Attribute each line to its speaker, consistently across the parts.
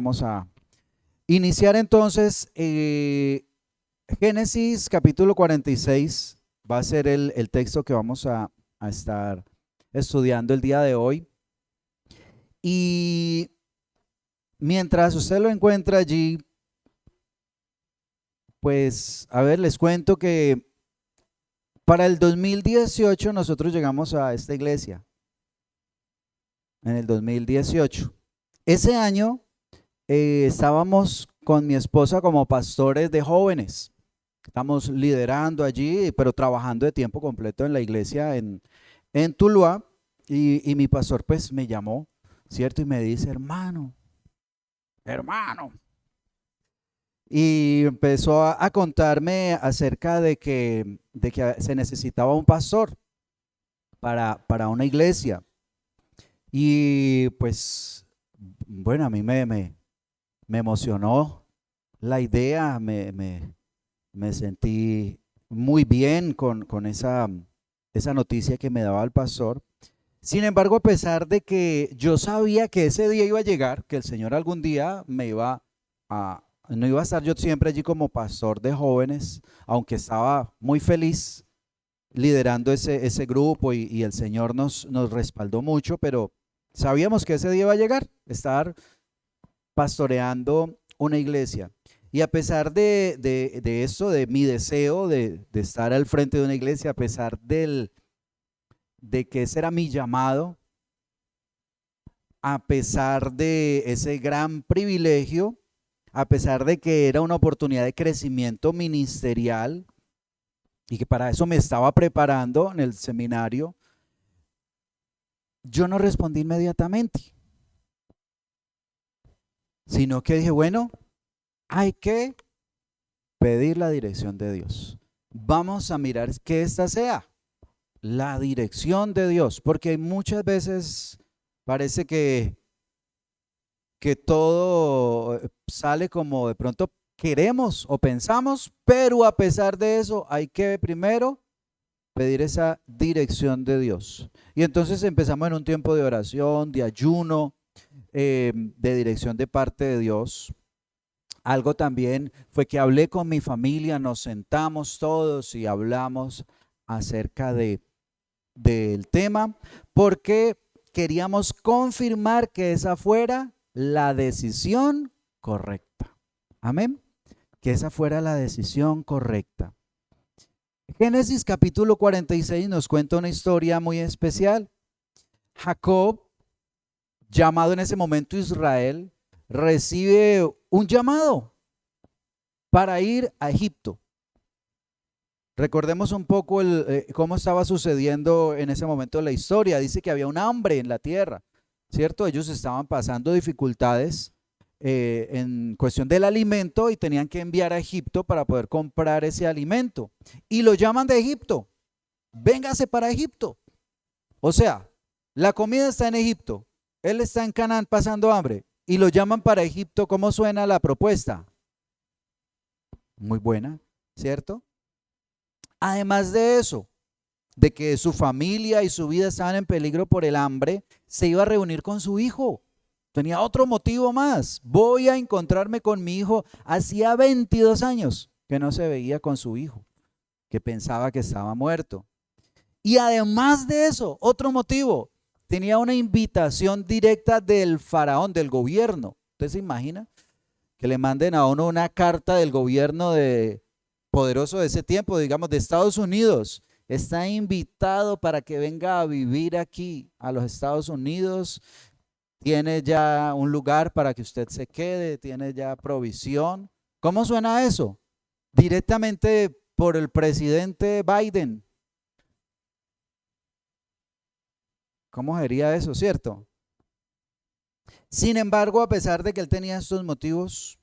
Speaker 1: vamos a iniciar entonces. Génesis capítulo 46 va a ser el texto que vamos a estar estudiando el día de hoy. Y mientras usted lo encuentra allí, pues a ver, les cuento que para el 2018 nosotros llegamos a esta iglesia. En el 2018. Ese año estábamos con mi esposa como pastores de jóvenes. Estamos liderando allí, pero trabajando de tiempo completo en la iglesia en Tuluá. Y mi pastor pues me llamó, ¿cierto? Y me dice, hermano. Y empezó a contarme acerca de que se necesitaba un pastor para una iglesia. Y pues, bueno, a mí me emocionó la idea, me sentí muy bien con esa noticia que me daba el pastor. Sin embargo, a pesar de que yo sabía que ese día iba a llegar, que el Señor algún día no iba a estar yo siempre allí como pastor de jóvenes, aunque estaba muy feliz liderando ese grupo y el Señor nos respaldó mucho, pero sabíamos que ese día iba a llegar, estar pastoreando una iglesia. Y a pesar de eso, de mi deseo de estar al frente de una iglesia, a pesar de que ese era mi llamado, a pesar de ese gran privilegio, a pesar de que era una oportunidad de crecimiento ministerial y que para eso me estaba preparando en el seminario, yo no respondí inmediatamente, sino que dije, bueno, hay que pedir la dirección de Dios. Vamos a mirar que esta sea la dirección de Dios, porque muchas veces parece que todo sale como de pronto queremos o pensamos, pero a pesar de eso hay que primero pedir esa dirección de Dios. Y entonces empezamos en un tiempo de oración, de ayuno, de dirección de parte de Dios. Algo también fue que hablé con mi familia, nos sentamos todos y hablamos acerca del tema, porque queríamos confirmar que esa fuera la decisión correcta. Amén. Que esa fuera la decisión correcta. Génesis capítulo 46 nos cuenta una historia muy especial. Jacob, llamado en ese momento Israel, recibe un llamado para ir a Egipto. Recordemos un poco cómo estaba sucediendo en ese momento la historia. Dice que había un hambre en la tierra, ¿cierto? Ellos estaban pasando dificultades en cuestión del alimento y tenían que enviar a Egipto para poder comprar ese alimento. Y lo llaman de Egipto. Véngase para Egipto. O sea, la comida está en Egipto. Él está en Canaán pasando hambre y lo llaman para Egipto. ¿Cómo suena la propuesta? Muy buena, ¿cierto? Además de eso, de que su familia y su vida estaban en peligro por el hambre, se iba a reunir con su hijo. Tenía otro motivo más. Voy a encontrarme con mi hijo. Hacía 22 años que no se veía con su hijo, que pensaba que estaba muerto. Y además de eso, otro motivo, tenía una invitación directa del faraón, del gobierno. ¿Usted se imagina que le manden a uno una carta del gobierno poderoso de ese tiempo, digamos de Estados Unidos? Está invitado para que venga a vivir aquí a los Estados Unidos. Tiene ya un lugar para que usted se quede, tiene ya provisión. ¿Cómo suena eso? Directamente por el presidente Biden. ¿Cómo sería eso, cierto? Sin embargo, a pesar de que él tenía estos motivos,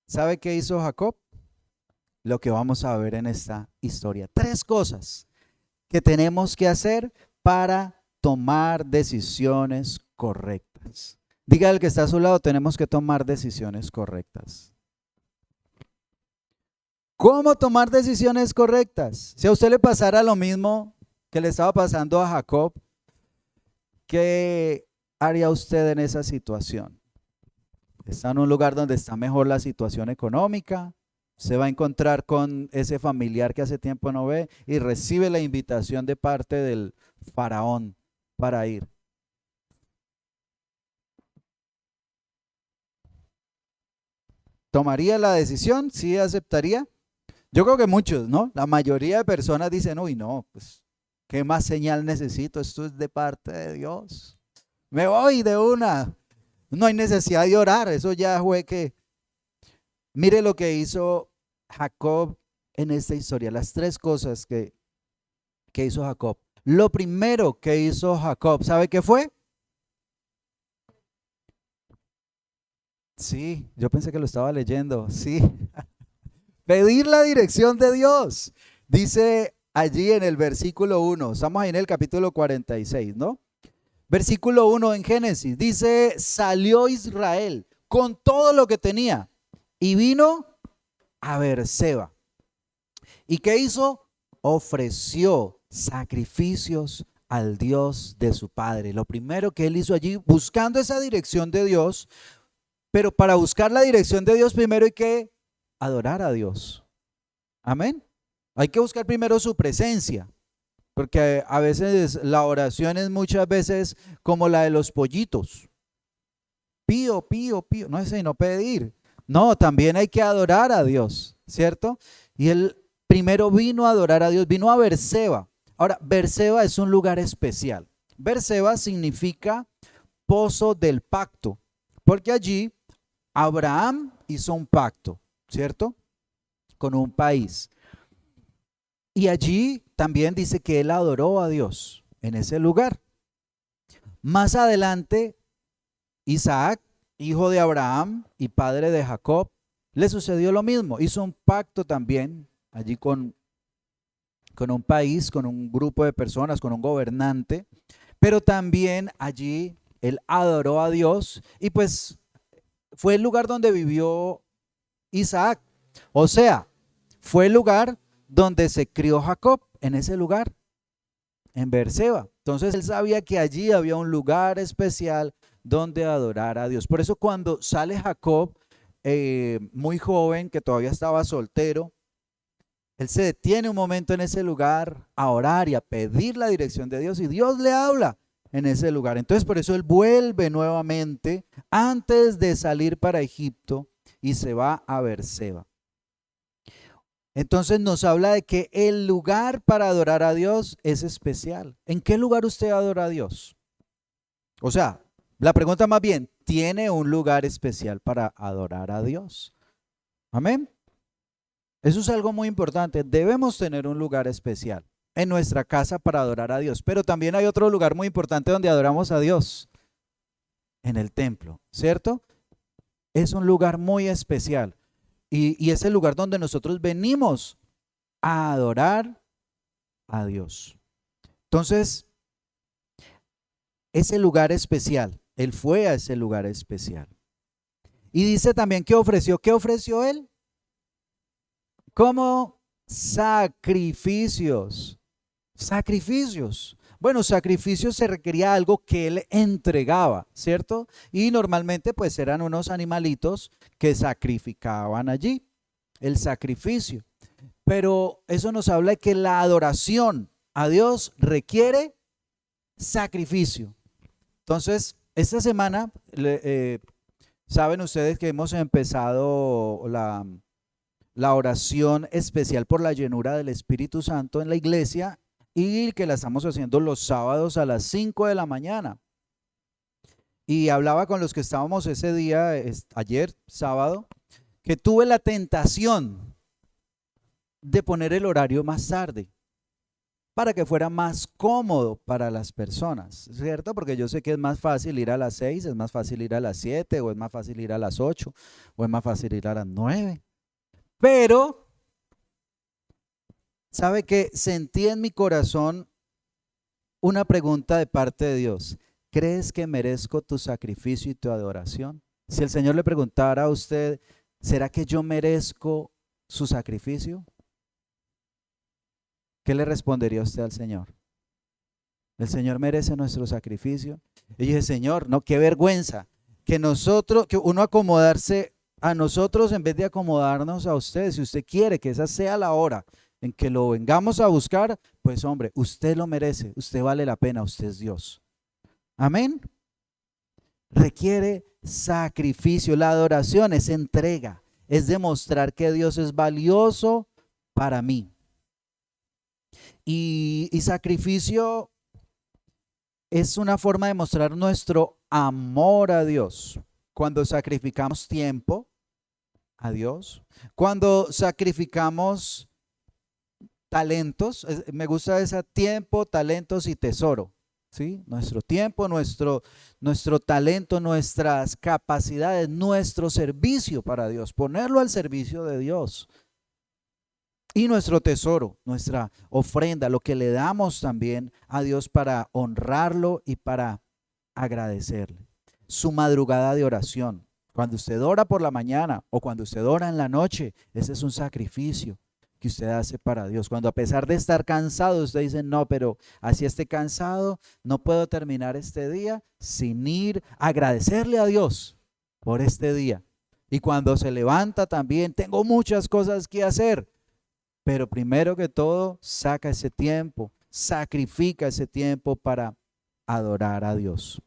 Speaker 1: ¿sabe qué hizo Jacob? Lo que vamos a ver en esta historia. 3 cosas que tenemos que hacer para tomar decisiones correctas. Diga al que está a su lado, tenemos que tomar decisiones correctas. ¿Cómo tomar decisiones correctas? Si a usted le pasara lo mismo que le estaba pasando a Jacob, ¿qué haría usted en esa situación? está en un lugar donde está mejor la situación económica, se va a encontrar con ese familiar que hace tiempo no ve y recibe la invitación de parte del faraón para ir. ¿Tomaría la decisión? ¿Sí aceptaría? Yo creo que muchos, ¿no? La mayoría de personas dicen, uy, no, pues, ¿qué más señal necesito? Esto es de parte de Dios. Me voy de una. No hay necesidad de orar, eso ya fue que... Mire lo que hizo Jacob en esta historia, las tres cosas que hizo Jacob. Lo primero que hizo Jacob, ¿sabe qué fue? Sí, yo pensé que lo estaba leyendo, sí. Pedir la dirección de Dios. Dice allí en el versículo 1, estamos ahí en el capítulo 46, ¿no? Versículo 1 en Génesis, dice, salió Israel con todo lo que tenía y vino a Beerseba. ¿Y qué hizo? Ofreció sacrificios al Dios de su padre. Lo primero que él hizo allí, buscando esa dirección de Dios, pero para buscar la dirección de Dios primero hay que adorar a Dios. Amén. Hay que buscar primero su presencia, porque a veces la oración es muchas veces como la de los pollitos. Pío, pío, pío. No es sino pedir. No, también hay que adorar a Dios, ¿cierto? Y él primero vino a adorar a Dios, vino a Beerseba. Ahora, Beerseba es un lugar especial. Beerseba significa pozo del pacto, porque allí Abraham hizo un pacto, ¿cierto? Con un país. Y allí también dice que él adoró a Dios en ese lugar. Más adelante, Isaac, hijo de Abraham y padre de Jacob, le sucedió lo mismo. Hizo un pacto también allí con un país, con un grupo de personas, con un gobernante, pero también allí él adoró a Dios y pues fue el lugar donde vivió Isaac. O sea, fue el lugar donde se crió Jacob, en ese lugar, en Beerseba. Entonces él sabía que allí había un lugar especial donde adorar a Dios. Por eso cuando sale Jacob, muy joven, que todavía estaba soltero, él se detiene un momento en ese lugar a orar y a pedir la dirección de Dios y Dios le habla en ese lugar. Entonces por eso él vuelve nuevamente antes de salir para Egipto y se va a Beerseba. Entonces nos habla de que el lugar para adorar a Dios es especial. ¿En qué lugar usted adora a Dios? O sea, la pregunta más bien, ¿tiene un lugar especial para adorar a Dios? Amén. Eso es algo muy importante. Debemos tener un lugar especial en nuestra casa para adorar a Dios. Pero también hay otro lugar muy importante donde adoramos a Dios, en el templo, ¿cierto? Es un lugar muy especial. Y es el lugar donde nosotros venimos a adorar a Dios. Entonces, ese lugar especial, él fue a ese lugar especial. Y dice también que ofreció, ¿qué ofreció él? Como sacrificios. Sacrificios. Bueno, sacrificios se requería algo que él entregaba, ¿cierto? Y normalmente pues eran unos animalitos que sacrificaban allí, el sacrificio. Pero eso nos habla de que la adoración a Dios requiere sacrificio. Entonces, esta semana, saben ustedes que hemos empezado la oración especial por la llenura del Espíritu Santo en la iglesia y que la estamos haciendo los sábados a las 5 de la mañana. Y hablaba con los que estábamos ese día, ayer, sábado, que tuve la tentación de poner el horario más tarde para que fuera más cómodo para las personas, ¿cierto? Porque yo sé que es más fácil ir a las 6, es más fácil ir a las 7, o es más fácil ir a las 8, o es más fácil ir a las 9. Pero, ¿sabe qué? Sentí en mi corazón una pregunta de parte de Dios. ¿Crees que merezco tu sacrificio y tu adoración? Si el Señor le preguntara a usted, ¿será que yo merezco su sacrificio? ¿Qué le respondería usted al Señor? ¿El Señor merece nuestro sacrificio? Y yo dije, Señor, no, qué vergüenza. que uno acomodarse a nosotros en vez de acomodarnos a ustedes. Si usted quiere que esa sea la hora en que lo vengamos a buscar, pues hombre, usted lo merece, usted vale la pena, usted es Dios. Amén. Requiere sacrificio. La adoración es entrega, es demostrar que Dios es valioso para mí. Y sacrificio es una forma de mostrar nuestro amor a Dios. Cuando sacrificamos tiempo a Dios, cuando sacrificamos talentos, me gusta ese tiempo, talentos y tesoro, ¿sí? Nuestro tiempo, nuestro talento, nuestras capacidades, nuestro servicio para Dios, ponerlo al servicio de Dios. Y nuestro tesoro, nuestra ofrenda, lo que le damos también a Dios para honrarlo y para agradecerle. Su madrugada de oración, cuando usted ora por la mañana o cuando usted ora en la noche, ese es un sacrificio que usted hace para Dios. Cuando a pesar de estar cansado, usted dice, no, pero así esté cansado, no puedo terminar este día sin ir a agradecerle a Dios por este día. Y cuando se levanta también, tengo muchas cosas que hacer. Pero primero que todo, saca ese tiempo, sacrifica ese tiempo para adorar a Dios.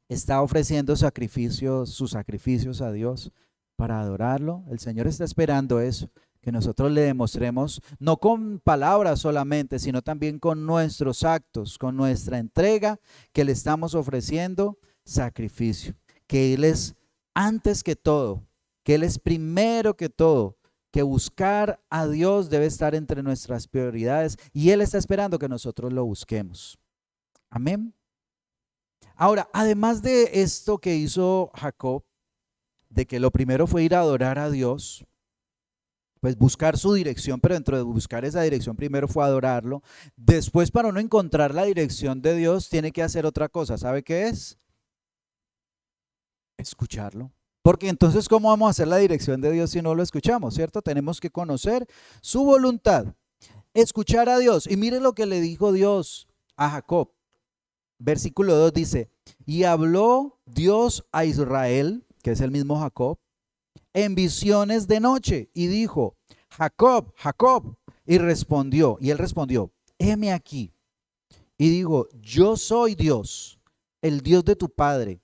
Speaker 1: Está ofreciendo sacrificios, sus sacrificios a Dios para adorarlo. El Señor está esperando eso, que nosotros le demostremos, no con palabras solamente, sino también con nuestros actos, con nuestra entrega, que le estamos ofreciendo sacrificio. Que Él es antes que todo, que Él es primero que todo. Que buscar a Dios debe estar entre nuestras prioridades y Él está esperando que nosotros lo busquemos. Amén. Ahora, además de esto que hizo Jacob, de que lo primero fue ir a adorar a Dios, pues buscar su dirección, pero dentro de buscar esa dirección primero fue adorarlo. Después, para uno encontrar la dirección de Dios, tiene que hacer otra cosa. ¿Sabe qué es? Escucharlo. Porque entonces, ¿cómo vamos a hacer la dirección de Dios si no lo escuchamos, cierto? Tenemos que conocer su voluntad, escuchar a Dios. Y mire lo que le dijo Dios a Jacob. Versículo 2 dice, y habló Dios a Israel, que es el mismo Jacob, en visiones de noche, y dijo, Jacob, Jacob. Y él respondió, heme aquí. Y dijo, yo soy Dios, el Dios de tu padre.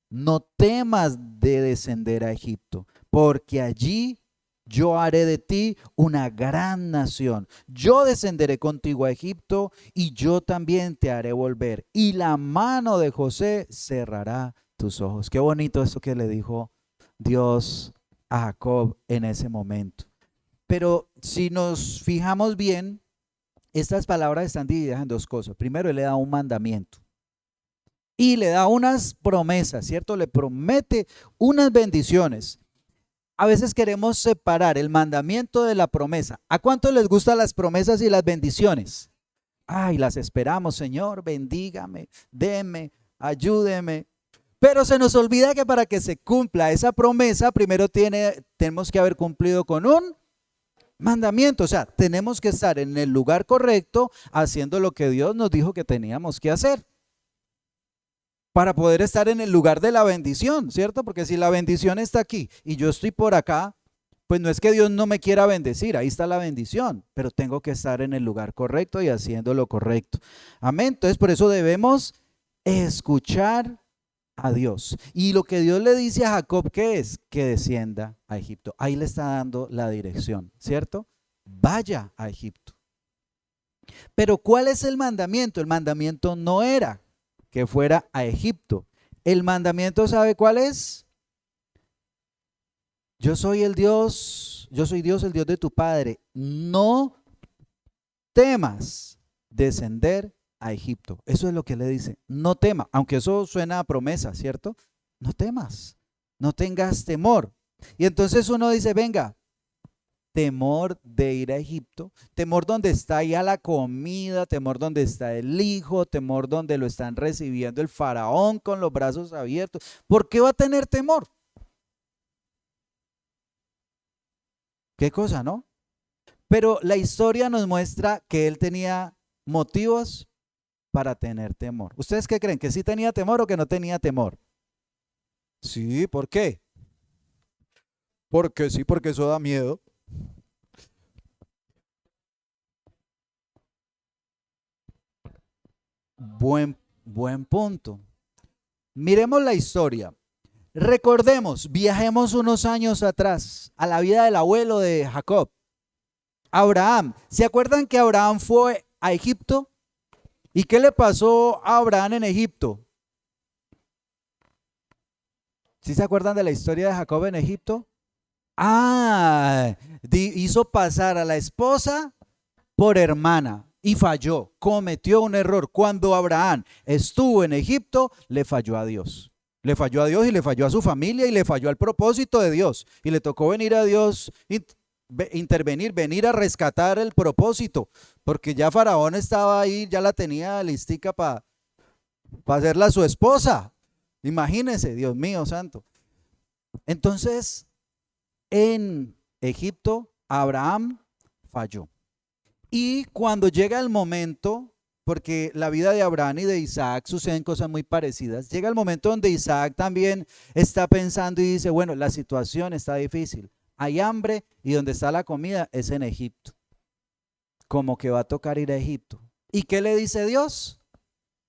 Speaker 1: No temas de descender a Egipto, porque allí yo haré de ti una gran nación. Yo descenderé contigo a Egipto y yo también te haré volver. Y la mano de José cerrará tus ojos. Qué bonito esto que le dijo Dios a Jacob en ese momento. Pero si nos fijamos bien, estas palabras están divididas en dos cosas. Primero, él le da un mandamiento. Y le da unas promesas, ¿cierto? Le promete unas bendiciones. A veces queremos separar el mandamiento de la promesa. ¿A cuántos les gustan las promesas y las bendiciones? Ay, las esperamos, Señor, bendígame, deme, ayúdeme. Pero se nos olvida que para que se cumpla esa promesa, primero tenemos que haber cumplido con un mandamiento. O sea, tenemos que estar en el lugar correcto, haciendo lo que Dios nos dijo que teníamos que hacer, para poder estar en el lugar de la bendición, ¿cierto? Porque si la bendición está aquí y yo estoy por acá, pues no es que Dios no me quiera bendecir, ahí está la bendición, pero tengo que estar en el lugar correcto y haciendo lo correcto. Amén. Entonces por eso debemos escuchar a Dios. Y lo que Dios le dice a Jacob, ¿qué es? Que descienda a Egipto. Ahí le está dando la dirección, ¿cierto? Vaya a Egipto. Pero ¿cuál es el mandamiento? El mandamiento no era que fuera a Egipto. El mandamiento, ¿sabe cuál es? Yo soy Dios, el Dios de tu padre. No temas descender a Egipto. Eso es lo que le dice. No temas, aunque eso suena a promesa, ¿cierto? No temas, no tengas temor. Y entonces uno dice, venga, temor de ir a Egipto, temor donde está ya la comida, temor donde está el hijo, temor donde lo están recibiendo el faraón con los brazos abiertos. ¿Por qué va a tener temor? ¿Qué cosa, no? Pero la historia nos muestra que él tenía motivos para tener temor. ¿Ustedes qué creen? ¿Que sí tenía temor o que no tenía temor? Sí, ¿por qué? Porque sí, porque eso da miedo. Buen punto. Miremos la historia. Recordemos, viajemos unos años atrás a la vida del abuelo de Jacob, Abraham. ¿Se acuerdan que Abraham fue a Egipto? ¿Y qué le pasó a Abraham en Egipto? ¿Sí se acuerdan de la historia de Jacob en Egipto? Ah, hizo pasar a la esposa por hermana y falló, cometió un error. Cuando Abraham estuvo en Egipto, le falló a Dios. Le falló a Dios y le falló a su familia y le falló al propósito de Dios. Y le tocó venir a Dios, intervenir, venir a rescatar el propósito, porque ya Faraón estaba ahí, ya la tenía listica para hacerla su esposa. Imagínense, Dios mío santo. Entonces, en Egipto, Abraham falló. Y cuando llega el momento, porque la vida de Abraham y de Isaac suceden cosas muy parecidas, llega el momento donde Isaac también está pensando y dice, bueno, la situación está difícil, hay hambre y donde está la comida es en Egipto. Como que va a tocar ir a Egipto. ¿Y qué le dice Dios?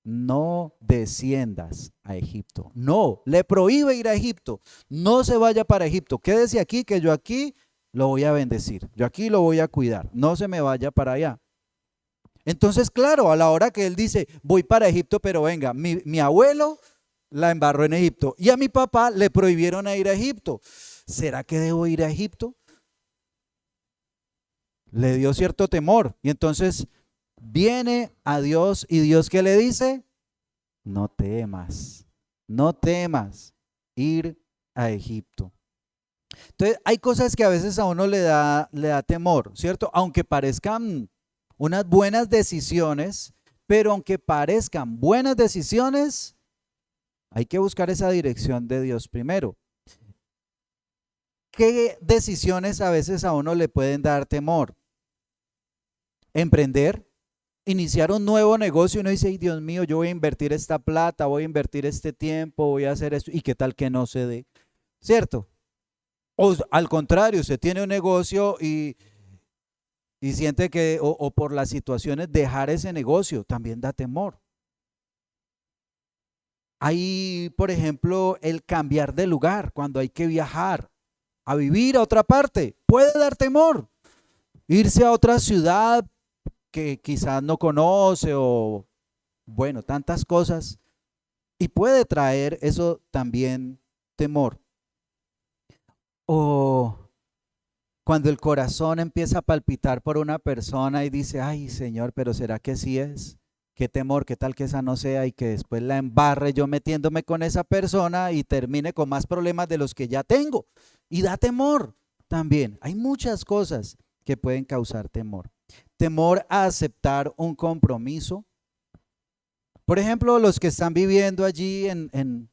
Speaker 1: No desciendas a Egipto. No, le prohíbe ir a Egipto. No se vaya para Egipto. Quédese aquí, que yo aquí lo voy a bendecir. Yo aquí lo voy a cuidar. No se me vaya para allá. Entonces, claro, a la hora que él dice, voy para Egipto, pero venga, mi abuelo la embarró en Egipto y a mi papá le prohibieron ir a Egipto. ¿Será que debo ir a Egipto? Le dio cierto temor y entonces viene a Dios y Dios ¿qué le dice? No temas, no temas ir a Egipto. Entonces, hay cosas que a veces a uno le da temor, ¿cierto? Aunque parezcan unas buenas decisiones, pero aunque parezcan buenas decisiones, hay que buscar esa dirección de Dios primero. ¿Qué decisiones a veces a uno le pueden dar temor? Emprender, iniciar un nuevo negocio y uno dice, ay, Dios mío, yo voy a invertir esta plata, voy a invertir este tiempo, voy a hacer esto, y qué tal que no se dé, ¿cierto? O al contrario, usted tiene un negocio y siente que, o por las situaciones, dejar ese negocio también da temor. Hay, por ejemplo, el cambiar de lugar cuando hay que viajar a vivir a otra parte. Puede dar temor. Irse a otra ciudad que quizás no conoce o, bueno, tantas cosas. Y puede traer eso también temor. O cuando el corazón empieza a palpitar por una persona y dice, ay Señor, pero ¿será que sí es? Qué temor, qué tal que esa no sea y que después la embarre yo metiéndome con esa persona y termine con más problemas de los que ya tengo. Y da temor también. Hay muchas cosas que pueden causar temor. Temor a aceptar un compromiso. Por ejemplo, los que están viviendo allí en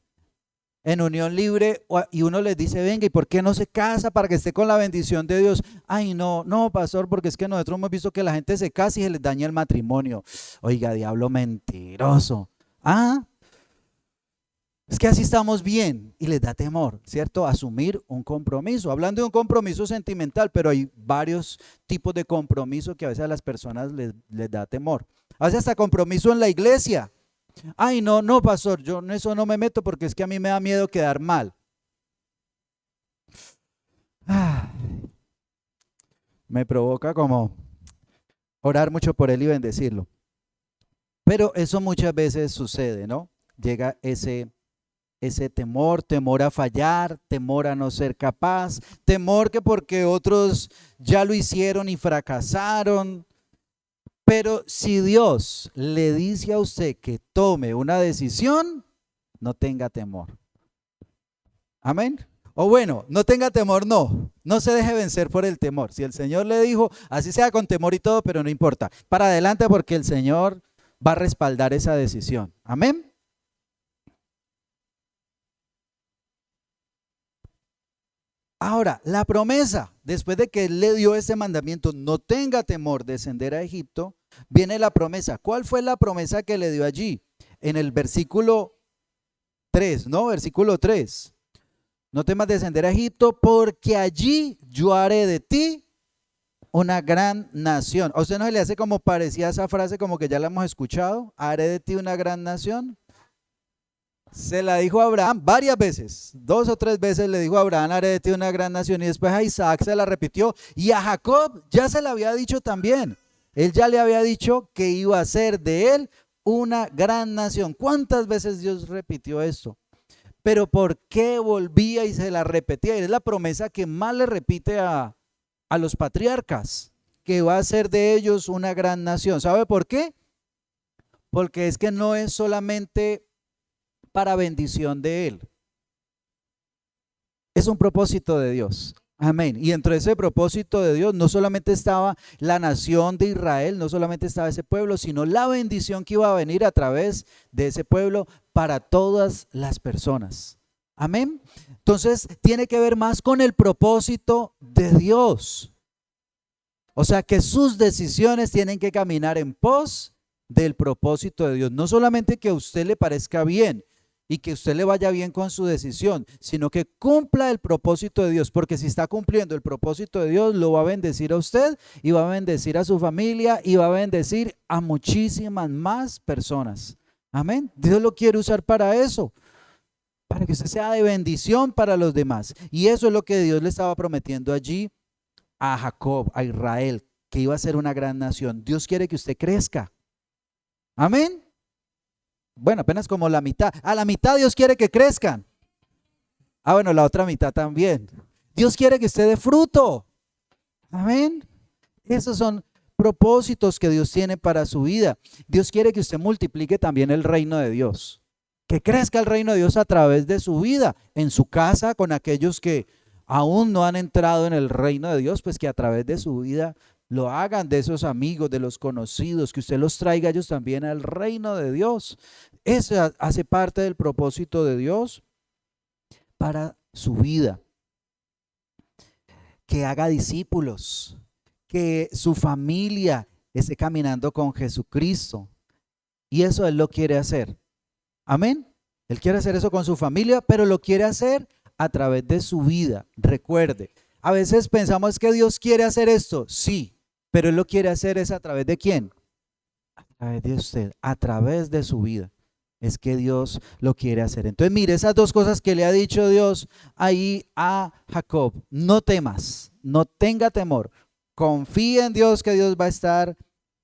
Speaker 1: unión libre y uno les dice, venga, ¿y por qué no se casa para que esté con la bendición de Dios? Ay, no, no, pastor, porque es que nosotros hemos visto que la gente se casa y se les daña el matrimonio. Oiga, diablo mentiroso. Ah, es que así estamos bien y les da temor, ¿cierto? Asumir un compromiso. Hablando de un compromiso sentimental, pero hay varios tipos de compromiso que a veces a las personas les da temor. A veces hasta compromiso en la iglesia. Ay, no, no, pastor, yo en eso no me meto porque es que a mí me da miedo quedar mal. Ah, me provoca como orar mucho por él y bendecirlo. Pero eso muchas veces sucede, ¿no? Llega ese temor, temor a fallar, temor a no ser capaz, temor que porque otros ya lo hicieron y fracasaron. Pero si Dios le dice a usted que tome una decisión, no tenga temor. Amén. O bueno, no tenga temor, no se deje vencer por el temor. Si el Señor le dijo, así sea con temor y todo, pero no importa. Para adelante porque el Señor va a respaldar esa decisión. Amén. Ahora, la promesa, después de que Él le dio ese mandamiento, no tenga temor de descender a Egipto, viene la promesa. ¿Cuál fue la promesa que le dio allí? En el versículo 3, ¿no? Versículo 3. No temas descender a Egipto, porque allí yo haré de ti una gran nación. ¿A usted no se le hace como parecía esa frase, como que ya la hemos escuchado? Haré de ti una gran nación. Se la dijo a Abraham varias veces, 2 o 3 veces le dijo a Abraham, haré de ti una gran nación, y después a Isaac se la repitió, y a Jacob ya se la había dicho también. Él ya le había dicho que iba a ser de él una gran nación. ¿Cuántas veces Dios repitió esto? Pero ¿por qué volvía y se la repetía? Y es la promesa que más le repite a los patriarcas, que va a ser de ellos una gran nación. ¿Sabe por qué? Porque es que no es solamente para bendición de él, es un propósito de Dios. Amén. Y dentro de ese propósito de Dios no solamente estaba la nación de Israel, no solamente estaba ese pueblo, sino la bendición que iba a venir a través de ese pueblo para todas las personas. Amén. Entonces tiene que ver más con el propósito de Dios. O sea que sus decisiones tienen que caminar en pos del propósito de Dios. No solamente que a usted le parezca bien y que a usted le vaya bien con su decisión, sino que cumpla el propósito de Dios, porque si está cumpliendo el propósito de Dios, lo va a bendecir a usted y va a bendecir a su familia y va a bendecir a muchísimas más personas. Amén. Dios lo quiere usar para eso, para que usted sea de bendición para los demás. Y eso es lo que Dios le estaba prometiendo allí a Jacob, a Israel, que iba a ser una gran nación. Dios quiere que usted crezca. Amén. Bueno, apenas como la mitad. A la mitad Dios quiere que crezcan. Ah, bueno, la otra mitad también. Dios quiere que usted dé fruto. Amén. Esos son propósitos que Dios tiene para su vida. Dios quiere que usted multiplique también el reino de Dios. Que crezca el reino de Dios a través de su vida, en su casa, con aquellos que aún no han entrado en el reino de Dios, pues que a través de su vida lo hagan, de esos amigos, de los conocidos, que usted los traiga ellos también al reino de Dios. Eso hace parte del propósito de Dios para su vida. Que haga discípulos, que su familia esté caminando con Jesucristo. Y eso Él lo quiere hacer. Amén. Él quiere hacer eso con su familia, pero lo quiere hacer a través de su vida. Recuerde, a veces pensamos que Dios quiere hacer esto, sí, pero Él lo quiere hacer es a través de ¿quién? A través de usted, a través de su vida. Es que Dios lo quiere hacer. Entonces, mire, esas dos cosas que le ha dicho Dios ahí a Jacob. No temas, no tenga temor. Confía en Dios, que Dios va a estar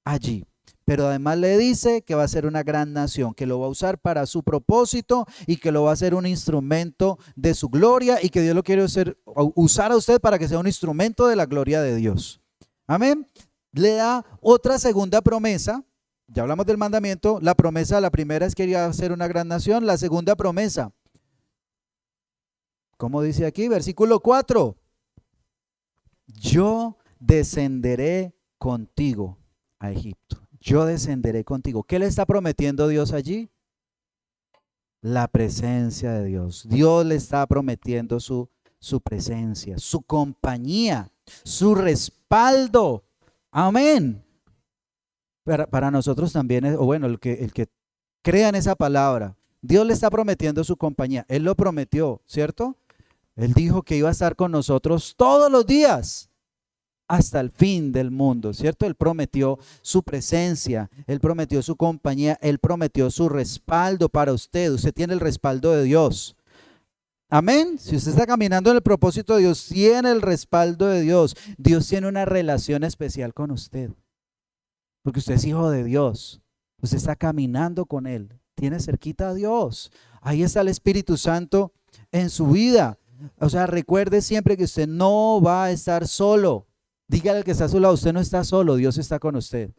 Speaker 1: allí. Pero además le dice que va a ser una gran nación, que lo va a usar para su propósito y que lo va a hacer un instrumento de su gloria, y que Dios lo quiere usar a usted para que sea un instrumento de la gloria de Dios. Amén. Le da otra segunda promesa. Ya hablamos del mandamiento. La promesa, la primera es que iba a ser una gran nación. La segunda promesa, ¿cómo dice aquí? Versículo 4. Yo descenderé contigo a Egipto. Yo descenderé contigo. ¿Qué le está prometiendo Dios allí? La presencia de Dios. Dios le está prometiendo su presencia, su compañía, su respaldo. Amén. Para nosotros también, o bueno, el que crea en esa palabra, Dios le está prometiendo su compañía. Él lo prometió, ¿cierto? Él dijo que iba a estar con nosotros todos los días hasta el fin del mundo, ¿cierto? Él prometió su presencia, Él prometió su compañía, Él prometió su respaldo para usted. Usted tiene el respaldo de Dios. Amén. Si usted está caminando en el propósito de Dios, tiene el respaldo de Dios. Dios tiene una relación especial con usted, porque usted es hijo de Dios. Usted está caminando con Él, tiene cerquita a Dios. Ahí está el Espíritu Santo en su vida. O sea, recuerde siempre que usted no va a estar solo. Dígale al que está a su lado, usted no está solo, Dios está con usted.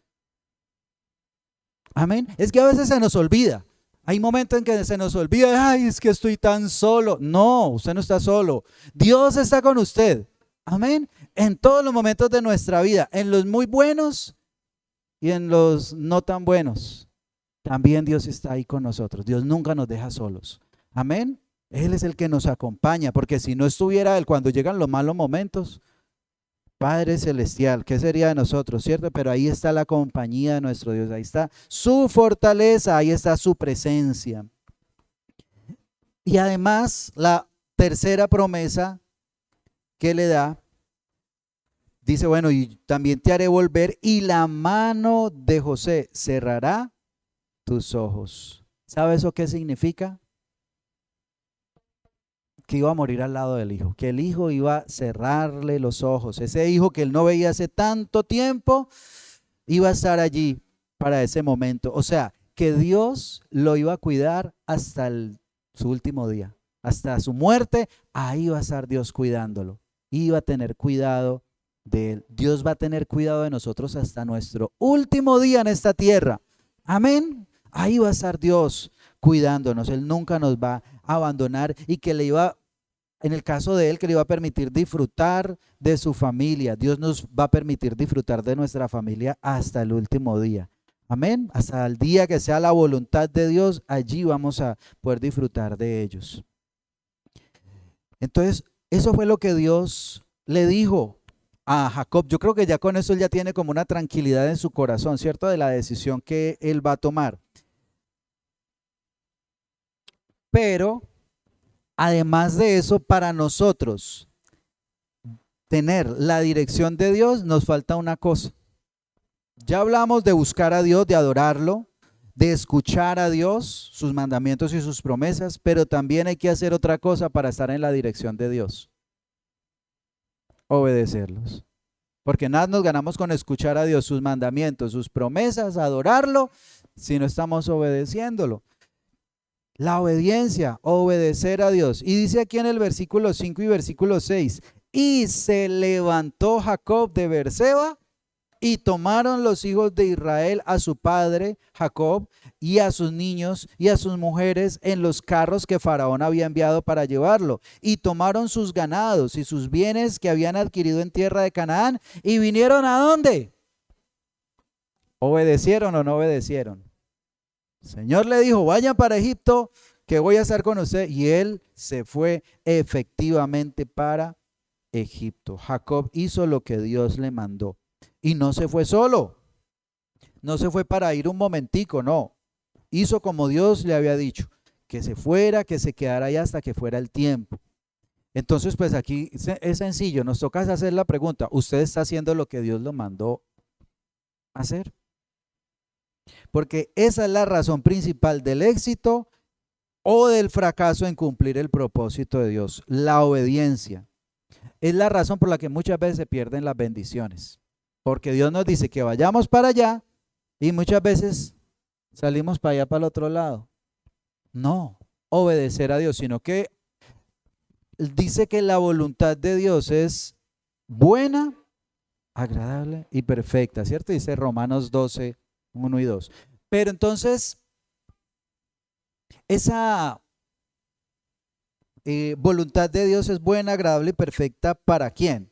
Speaker 1: Amén. Es que a veces se nos olvida. Hay momentos en que se nos olvida, ay, es que estoy tan solo. No, usted no está solo. Dios está con usted. Amén. En todos los momentos de nuestra vida, en los muy buenos y en los no tan buenos, también Dios está ahí con nosotros. Dios nunca nos deja solos. Amén. Él es el que nos acompaña, porque si no estuviera Él cuando llegan los malos momentos, Padre Celestial, ¿qué sería de nosotros, cierto? Pero ahí está la compañía de nuestro Dios, ahí está su fortaleza, ahí está su presencia. Y además, la tercera promesa que le da, dice, bueno, y también te haré volver y la mano de José cerrará tus ojos. ¿Sabe eso qué significa? Que iba a morir al lado del hijo, que el hijo iba a cerrarle los ojos. Ese hijo que él no veía hace tanto tiempo, iba a estar allí para ese momento. O sea, que Dios lo iba a cuidar hasta su último día, hasta su muerte. Ahí va a estar Dios cuidándolo. Iba a tener cuidado de él. Dios va a tener cuidado de nosotros hasta nuestro último día en esta tierra. Amén. Ahí va a estar Dios cuidándonos. Él nunca nos va a abandonar y que le iba, en el caso de él, que le iba a permitir disfrutar de su familia. Dios nos va a permitir disfrutar de nuestra familia hasta el último día. Amén. Hasta el día que sea la voluntad de Dios, allí vamos a poder disfrutar de ellos. Entonces, eso fue lo que Dios le dijo a Jacob. Yo creo que ya con eso él ya tiene como una tranquilidad en su corazón, ¿cierto? De la decisión que él va a tomar. Pero, además de eso, para nosotros tener la dirección de Dios, nos falta una cosa. Ya hablamos de buscar a Dios, de adorarlo, de escuchar a Dios, sus mandamientos y sus promesas, pero también hay que hacer otra cosa para estar en la dirección de Dios. Obedecerlos. Porque nada nos ganamos con escuchar a Dios, sus mandamientos, sus promesas, adorarlo, si no estamos obedeciéndolo. La obediencia, obedecer a Dios. Y dice aquí en el versículo 5 y versículo 6, y se levantó Jacob de Beerseba y tomaron los hijos de Israel a su padre Jacob y a sus niños y a sus mujeres en los carros que Faraón había enviado para llevarlo. Y tomaron sus ganados y sus bienes que habían adquirido en tierra de Canaán y vinieron ¿a dónde? ¿Obedecieron o no obedecieron? El Señor le dijo, vayan para Egipto, que voy a estar con usted. Y él se fue efectivamente para Egipto. Jacob hizo lo que Dios le mandó. Y no se fue solo. No se fue para ir un momentico, no. Hizo como Dios le había dicho. Que se fuera, que se quedara allá hasta que fuera el tiempo. Entonces, pues aquí es sencillo. Nos toca hacer la pregunta. ¿Usted está haciendo lo que Dios lo mandó hacer? Porque esa es la razón principal del éxito o del fracaso en cumplir el propósito de Dios, la obediencia. Es la razón por la que muchas veces se pierden las bendiciones. Porque Dios nos dice que vayamos para allá y muchas veces salimos para allá, para el otro lado. No, obedecer a Dios, sino que dice que la voluntad de Dios es buena, agradable y perfecta, ¿cierto? Dice Romanos 12, 1 y 2. Pero entonces, esa voluntad de Dios es buena, agradable y perfecta ¿para quién?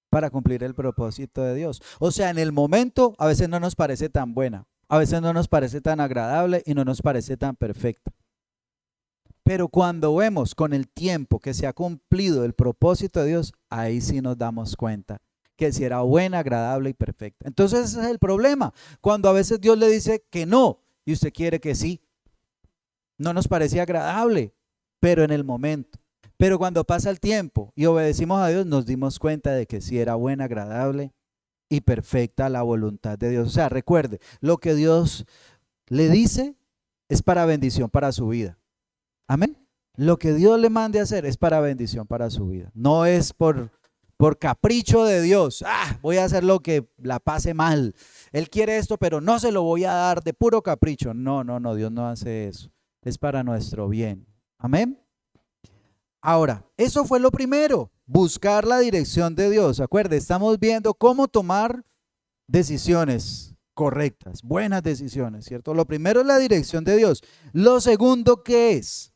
Speaker 1: Para cumplir el propósito de Dios. O sea, en el momento a veces no nos parece tan buena, a veces no nos parece tan agradable y no nos parece tan perfecta. Pero cuando vemos con el tiempo que se ha cumplido el propósito de Dios, ahí sí nos damos cuenta que si era buena, agradable y perfecta. Entonces ese es el problema, cuando a veces Dios le dice que no y usted quiere que sí. No nos parece agradable, pero en el momento. Pero cuando pasa el tiempo y obedecimos a Dios, nos dimos cuenta de que sí era buena, agradable y perfecta la voluntad de Dios. O sea, recuerde, lo que Dios le dice es para bendición para su vida. Amén. Lo que Dios le mande a hacer es para bendición para su vida. No es por capricho de Dios. Voy a hacer lo que la pase mal. Él quiere esto, pero no se lo voy a dar de puro capricho. No, Dios no hace eso. Es para nuestro bien. Amén. Ahora, eso fue lo primero, buscar la dirección de Dios. Acuerde, estamos viendo cómo tomar decisiones correctas, buenas decisiones, ¿cierto? Lo primero es la dirección de Dios. Lo segundo, ¿qué es?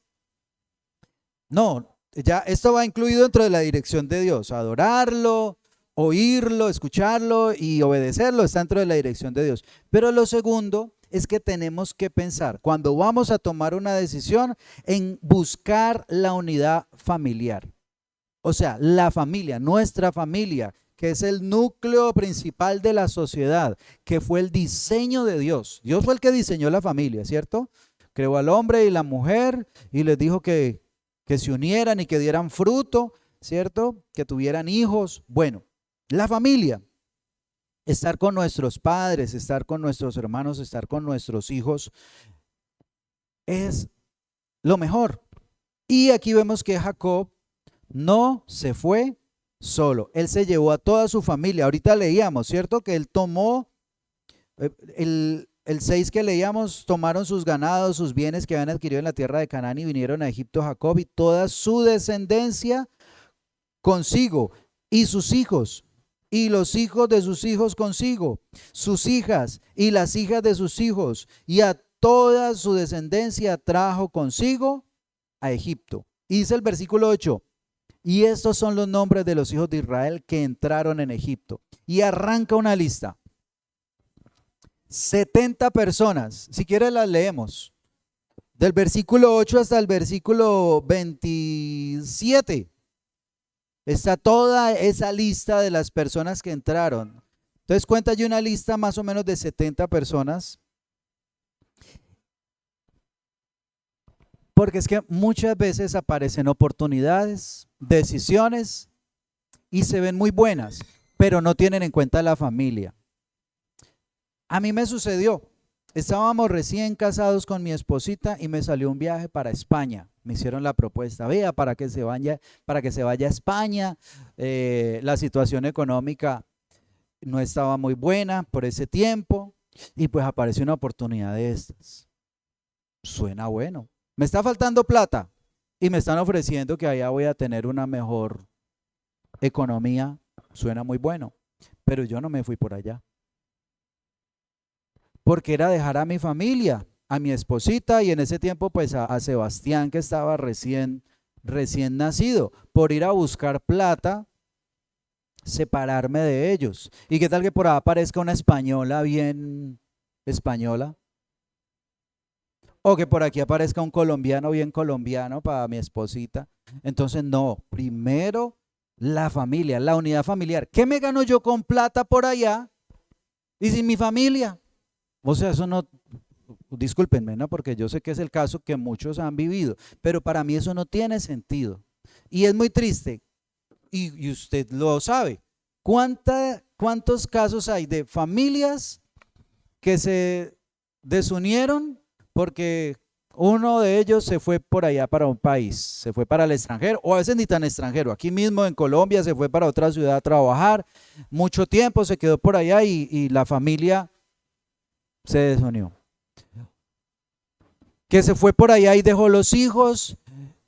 Speaker 1: No, ya esto va incluido dentro de la dirección de Dios. Adorarlo, oírlo, escucharlo y obedecerlo está dentro de la dirección de Dios. Pero lo segundo es que tenemos que pensar, cuando vamos a tomar una decisión, en buscar la unidad familiar. O sea, la familia, nuestra familia, que es el núcleo principal de la sociedad, que fue el diseño de Dios. Dios fue el que diseñó la familia, ¿cierto? creó al hombre y la mujer y les dijo que se unieran y que dieran fruto, ¿cierto? Que tuvieran hijos. Bueno, la familia, estar con nuestros padres, estar con nuestros hermanos, estar con nuestros hijos, es lo mejor. Y aquí vemos que Jacob no se fue solo, él se llevó a toda su familia. Ahorita leíamos, ¿cierto? Que él tomó, el 6 que leíamos, tomaron sus ganados, sus bienes que habían adquirido en la tierra de Canaán y vinieron a Egipto Jacob y toda su descendencia consigo y sus hijos y los hijos de sus hijos consigo, sus hijas y las hijas de sus hijos, y a toda su descendencia trajo consigo a Egipto. Y dice el versículo 8, y estos son los nombres de los hijos de Israel que entraron en Egipto. Y arranca una lista. 70 personas, si quieres las leemos, del versículo 8 hasta el versículo 27. Está toda esa lista de las personas que entraron. Entonces cuenta yo una lista más o menos de 70 personas. Porque es que muchas veces aparecen oportunidades, decisiones y se ven muy buenas, pero no tienen en cuenta la familia. A mí me sucedió. Estábamos recién casados con mi esposita y me salió un viaje para España. Me hicieron la propuesta, vea, para que se vaya a España. La situación económica no estaba muy buena por ese tiempo y pues apareció una oportunidad de estas. Suena bueno. Me está faltando plata y me están ofreciendo que allá voy a tener una mejor economía. Suena muy bueno, pero yo no me fui por allá. Porque era dejar a mi familia, a mi esposita y en ese tiempo pues a Sebastián, que estaba recién nacido, por ir a buscar plata, separarme de ellos. ¿Y qué tal que por ahí aparezca una española bien española? O que por aquí aparezca un colombiano bien colombiano para mi esposita. Entonces no, primero la familia, la unidad familiar. ¿Qué me gano yo con plata por allá y sin mi familia? O sea, eso no, discúlpenme, ¿no? Porque yo sé que es el caso que muchos han vivido, pero para mí eso no tiene sentido. Y es muy triste, y usted lo sabe. ¿Cuántos casos hay de familias que se desunieron porque uno de ellos se fue por allá para un país, se fue para el extranjero, o a veces ni tan extranjero, aquí mismo en Colombia se fue para otra ciudad a trabajar, mucho tiempo se quedó por allá y la familia se desunió? Que se fue por allá y dejó los hijos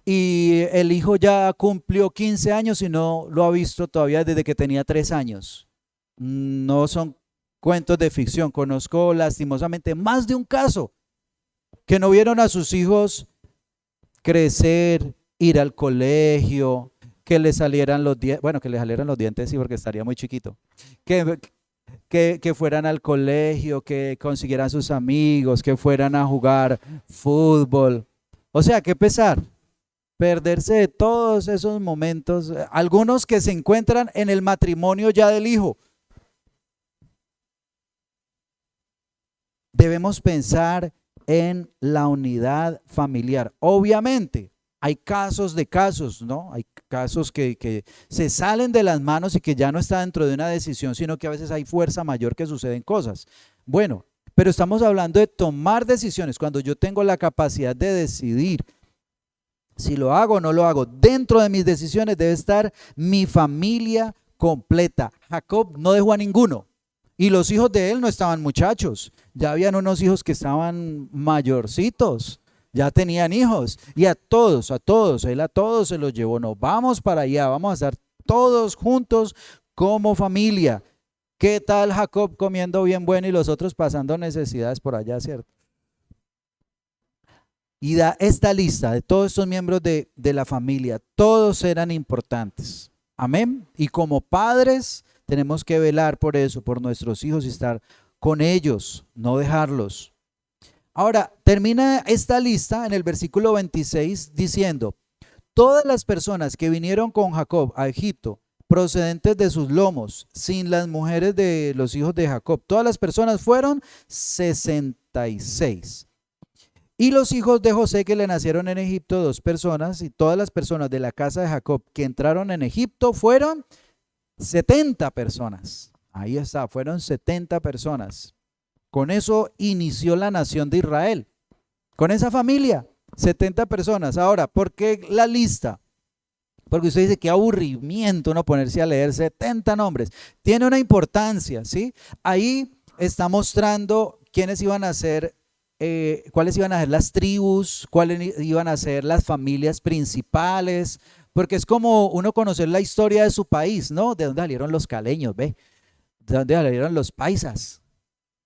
Speaker 1: y el hijo ya cumplió 15 años y no lo ha visto todavía desde que tenía 3 años. No son cuentos de ficción, conozco lastimosamente más de un caso que no vieron a sus hijos crecer, ir al colegio, que le salieran los dientes, bueno, que le salieran los dientes sí, porque estaría muy chiquito, que fueran al colegio, que consiguieran sus amigos, que fueran a jugar fútbol. O sea, qué pesar, perderse de todos esos momentos, algunos que se encuentran en el matrimonio ya del hijo. Debemos pensar en la unidad familiar. Obviamente, hay casos de casos, ¿no? Hay casos que se salen de las manos y que ya no está dentro de una decisión, sino que a veces hay fuerza mayor que suceden cosas. Bueno, pero estamos hablando de tomar decisiones. Cuando yo tengo la capacidad de decidir si lo hago o no lo hago, dentro de mis decisiones debe estar mi familia completa. Jacob no dejó a ninguno. Y los hijos de él no estaban muchachos, ya habían unos hijos que estaban mayorcitos, ya tenían hijos. Y a todos, él a todos se los llevó. No, vamos para allá, vamos a estar todos juntos como familia. ¿Qué tal Jacob comiendo bien bueno y los otros pasando necesidades por allá, cierto? Y da esta lista de todos estos miembros de la familia, todos eran importantes. Amén. Y como padres tenemos que velar por eso, por nuestros hijos y estar con ellos, no dejarlos. Ahora, termina esta lista en el versículo 26 diciendo, todas las personas que vinieron con Jacob a Egipto, procedentes de sus lomos, sin las mujeres de los hijos de Jacob, todas las personas fueron 66. Y los hijos de José que le nacieron en Egipto, 2 personas, y todas las personas de la casa de Jacob que entraron en Egipto fueron 70 personas. Ahí está, fueron 70 personas. Con eso inició la nación de Israel. Con esa familia, 70 personas. Ahora, ¿por qué la lista? Porque usted dice, qué aburrimiento uno ponerse a leer 70 nombres. Tiene una importancia, ¿sí? Ahí está mostrando quiénes iban a ser, cuáles iban a ser las tribus, cuáles iban a ser las familias principales, porque es como uno conocer la historia de su país, ¿no? ¿De dónde salieron los caleños, ve? ¿De dónde salieron los paisas?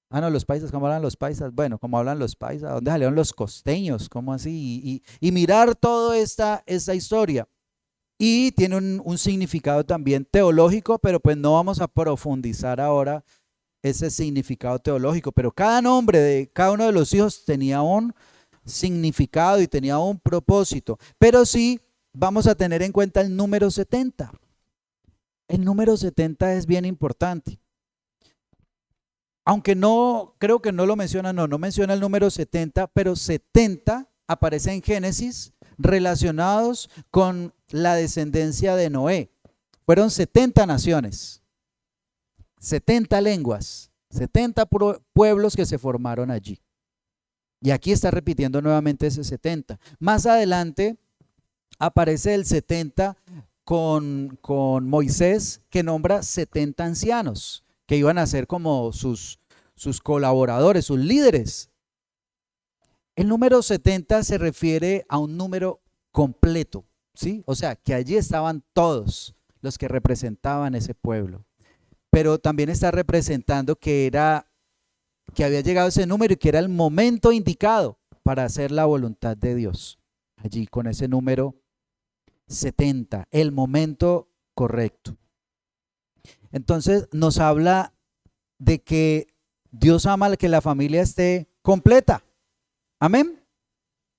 Speaker 1: Ah, no, los paisas, ¿cómo hablan los paisas? Bueno, ¿cómo hablan los paisas? ¿Dónde salieron los costeños? ¿Cómo así? Y mirar toda esta historia. Y tiene un significado también teológico, pero pues no vamos a profundizar ahora ese significado teológico. Pero cada nombre de cada uno de los hijos tenía un significado y tenía un propósito. Pero sí vamos a tener en cuenta el número 70. El número 70 es bien importante. Aunque no, creo que no lo menciona, no menciona el número 70, pero 70 aparece en Génesis relacionados con la descendencia de Noé. Fueron 70 naciones, 70 lenguas, 70 pueblos que se formaron allí. Y aquí está repitiendo nuevamente ese 70. Más adelante aparece el 70 con Moisés, que nombra 70 ancianos, que iban a ser como sus colaboradores, sus líderes. El número 70 se refiere a un número completo, ¿sí? O sea, que allí estaban todos los que representaban ese pueblo. Pero también está representando que había llegado ese número y que era el momento indicado para hacer la voluntad de Dios. Allí con ese número 70, el momento correcto. Entonces nos habla de que Dios ama que la familia esté completa. Amén.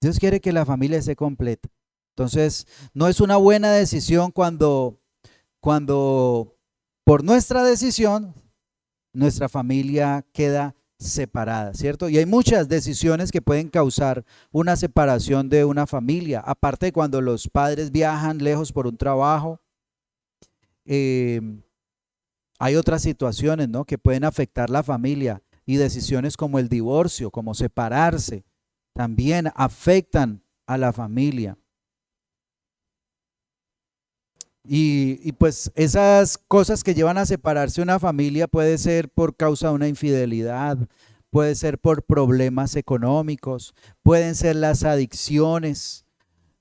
Speaker 1: Dios quiere que la familia esté completa. Entonces, no es una buena decisión cuando por nuestra decisión nuestra familia queda separada, ¿cierto? Y hay muchas decisiones que pueden causar una separación de una familia. Aparte de cuando los padres viajan lejos por un trabajo, hay otras situaciones, ¿no?, que pueden afectar la familia, y decisiones como el divorcio, como separarse, también afectan a la familia. Y pues esas cosas que llevan a separarse una familia puede ser por causa de una infidelidad, puede ser por problemas económicos, pueden ser las adicciones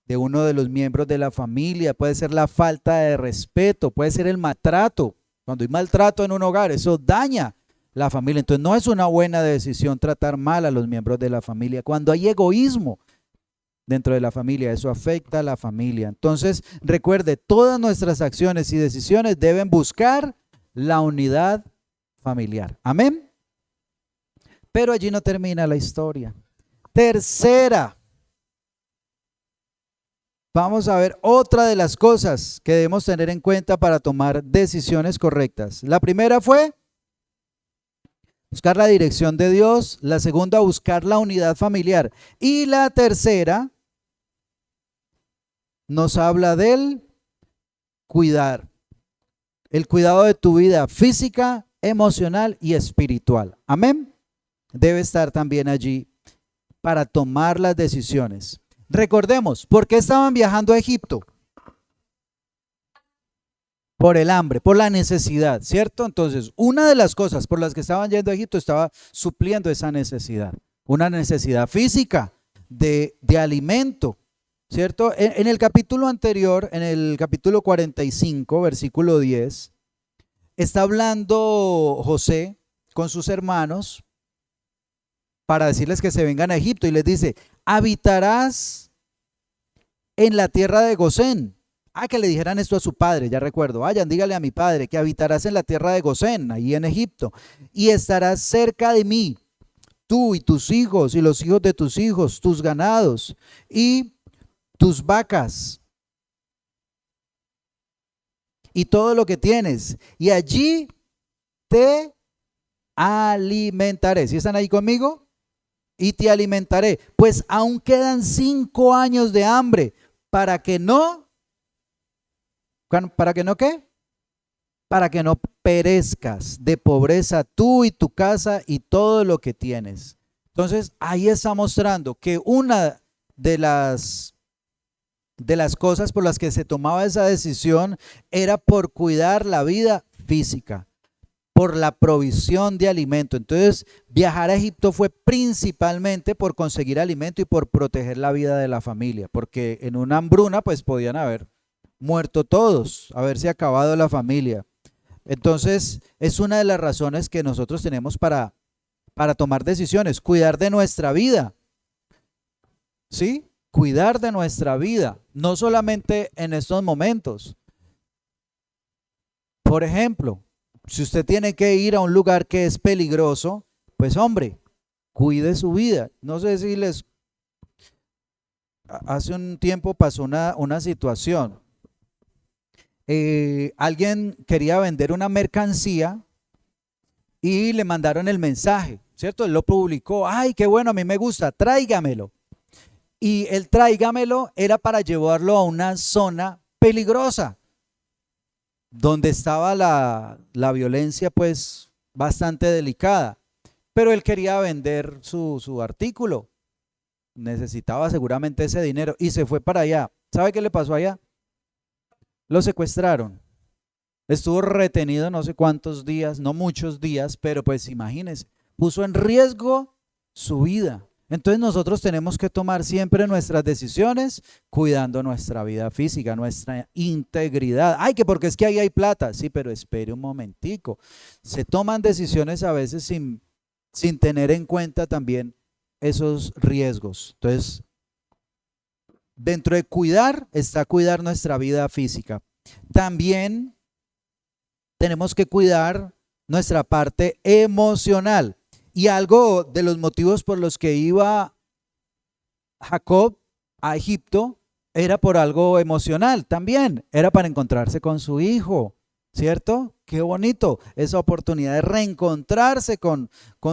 Speaker 1: de uno de los miembros de la familia, puede ser la falta de respeto, puede ser el maltrato. Cuando hay maltrato en un hogar, eso daña la familia. Entonces no es una buena decisión tratar mal a los miembros de la familia. Cuando hay egoísmo dentro de la familia, eso afecta a la familia. Entonces recuerde, todas nuestras acciones y decisiones deben buscar la unidad familiar. Amén. Pero allí no termina la historia. Tercera, vamos a ver otra de las cosas que debemos tener en cuenta para tomar decisiones correctas. La primera fue buscar la dirección de Dios. La segunda, buscar la unidad familiar. Y la tercera nos habla del cuidar. El cuidado de tu vida física, emocional y espiritual. Amén. Debe estar también allí para tomar las decisiones. Recordemos, ¿por qué estaban viajando a Egipto? Por el hambre, por la necesidad, ¿cierto? Entonces, una de las cosas por las que estaban yendo a Egipto estaba supliendo esa necesidad. Una necesidad física de alimento, ¿cierto? En el capítulo anterior, en el capítulo 45, versículo 10, está hablando José con sus hermanos para decirles que se vengan a Egipto, y les dice: habitarás en la tierra de Gosén. Que le dijeran esto a su padre, ya recuerdo. Vayan, dígale a mi padre que habitarás en la tierra de Gosén, ahí en Egipto, y estarás cerca de mí, tú y tus hijos y los hijos de tus hijos, tus ganados y tus vacas y todo lo que tienes, y allí te alimentaré. ¿Sí están ahí conmigo? y te alimentaré, pues aún quedan 5 años de hambre, para que no, ¿para que no qué? Para que no perezcas de pobreza tú y tu casa y todo lo que tienes. Entonces, ahí está mostrando que una de las cosas por las que se tomaba esa decisión era por cuidar la vida física, por la provisión de alimento. Entonces, viajar a Egipto fue principalmente por conseguir alimento y por proteger la vida de la familia, porque en una hambruna pues podían haber muerto todos, haberse acabado la familia. Entonces, es una de las razones que nosotros tenemos para tomar decisiones, cuidar de nuestra vida, ¿sí? Cuidar de nuestra vida, no solamente en estos momentos. Por ejemplo, si usted tiene que ir a un lugar que es peligroso, pues hombre, cuide su vida. No sé si hace un tiempo pasó una situación. Alguien quería vender una mercancía y le mandaron el mensaje, ¿cierto? Él lo publicó, ay, qué bueno, a mí me gusta, tráigamelo. Y el tráigamelo era para llevarlo a una zona peligrosa, donde estaba la violencia pues bastante delicada, pero él quería vender su artículo, necesitaba seguramente ese dinero y se fue para allá. ¿Sabe qué le pasó allá? Lo secuestraron, estuvo retenido no sé cuántos días, no muchos días, pero pues imagínense, puso en riesgo su vida. Entonces nosotros tenemos que tomar siempre nuestras decisiones cuidando nuestra vida física, nuestra integridad. Ay, que porque es que ahí hay plata. Sí, pero espere un momentico. Se toman decisiones a veces sin tener en cuenta también esos riesgos. Entonces, dentro de cuidar está cuidar nuestra vida física. También tenemos que cuidar nuestra parte emocional. Y algo de los motivos por los que iba Jacob a Egipto era por algo emocional también, era para encontrarse con su hijo, ¿cierto? Qué bonito esa oportunidad de reencontrarse con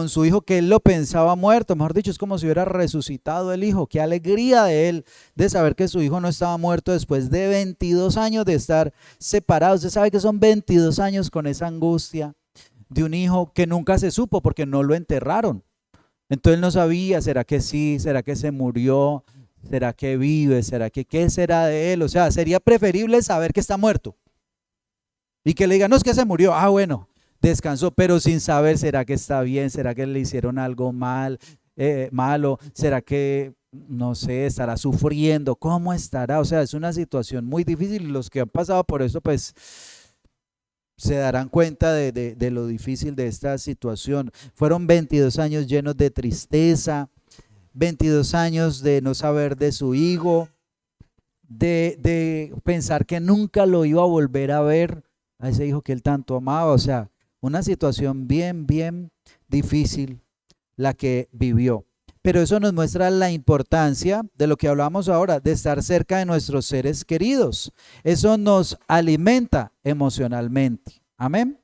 Speaker 1: su hijo que él lo pensaba muerto, mejor dicho, es como si hubiera resucitado el hijo. Qué alegría de él de saber que su hijo no estaba muerto después de 22 años de estar separados. Usted sabe que son 22 años con esa angustia de un hijo que nunca se supo porque no lo enterraron. Entonces él no sabía, ¿será que sí? ¿Será que se murió? ¿Será que vive? ¿Será que qué será de él? O sea, sería preferible saber que está muerto y que le digan, no, es que se murió. Ah, bueno, descansó, pero sin saber, ¿será que está bien? ¿Será que le hicieron algo malo? ¿Será que, no sé, estará sufriendo? ¿Cómo estará? O sea, es una situación muy difícil y los que han pasado por eso, pues se darán cuenta de lo difícil de esta situación. Fueron 22 años llenos de tristeza, 22 años de no saber de su hijo, de pensar que nunca lo iba a volver a ver, a ese hijo que él tanto amaba. O sea, una situación bien, bien difícil la que vivió. Pero eso nos muestra la importancia de lo que hablamos ahora, de estar cerca de nuestros seres queridos. Eso nos alimenta emocionalmente. Amén.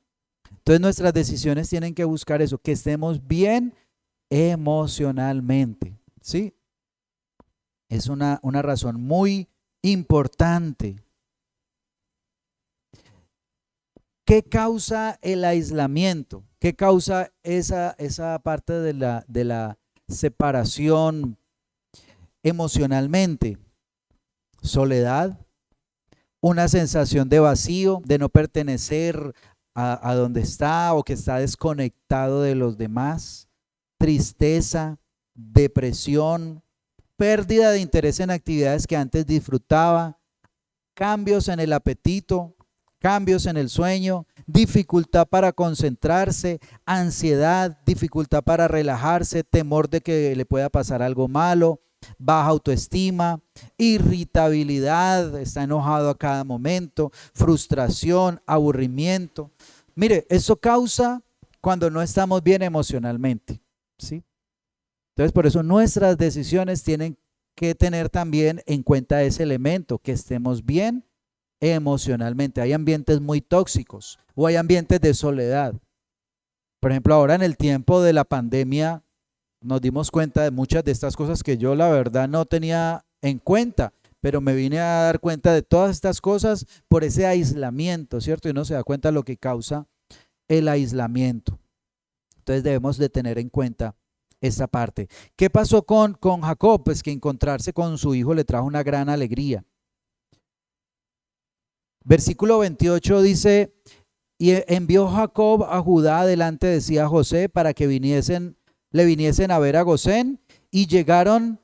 Speaker 1: Entonces nuestras decisiones tienen que buscar eso, que estemos bien emocionalmente. ¿Sí? Es una razón muy importante. ¿Qué causa el aislamiento? ¿Qué causa esa parte de la separación emocionalmente? Soledad, una sensación de vacío, de no pertenecer a donde está o que está desconectado de los demás, tristeza, depresión, pérdida de interés en actividades que antes disfrutaba, cambios en el apetito, cambios en el sueño, dificultad para concentrarse, ansiedad, dificultad para relajarse, temor de que le pueda pasar algo malo, baja autoestima, irritabilidad, está enojado a cada momento, frustración, aburrimiento. Mire, eso causa cuando no estamos bien emocionalmente, ¿sí? Entonces, por eso nuestras decisiones tienen que tener también en cuenta ese elemento, que estemos bien emocionalmente. Hay ambientes muy tóxicos o hay ambientes de soledad. Por ejemplo, ahora en el tiempo de la pandemia, nos dimos cuenta de muchas de estas cosas que yo la verdad no tenía en cuenta, pero me vine a dar cuenta de todas estas cosas por ese aislamiento, ¿cierto? Y uno se da cuenta de lo que causa el aislamiento. Entonces debemos de tener en cuenta esta parte. ¿Qué pasó con Jacob? Pues que encontrarse con su hijo le trajo una gran alegría. Versículo 28 dice, y envió Jacob a Judá delante de sí a José para que le viniesen a ver a Gosén, y llegaron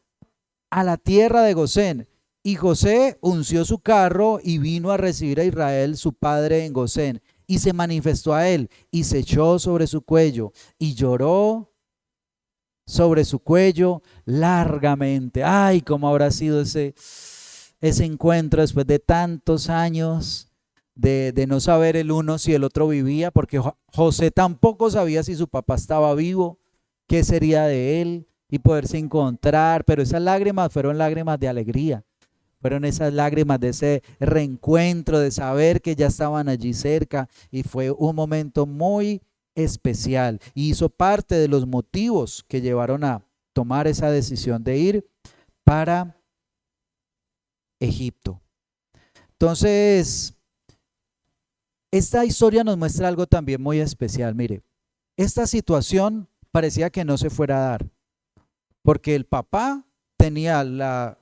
Speaker 1: a la tierra de Gosén. Y José unció su carro y vino a recibir a Israel su padre en Gosén. Y se manifestó a él y se echó sobre su cuello y lloró sobre su cuello largamente. Ay, cómo habrá sido ese encuentro después de tantos años de no saber el uno si el otro vivía, porque José tampoco sabía si su papá estaba vivo, qué sería de él, y poderse encontrar. Pero esas lágrimas fueron lágrimas de alegría, fueron esas lágrimas de ese reencuentro, de saber que ya estaban allí cerca, y fue un momento muy especial y hizo parte de los motivos que llevaron a tomar esa decisión de ir para Egipto. Entonces, esta historia nos muestra algo también muy especial. Mire, esta situación parecía que no se fuera a dar, porque el papá tenía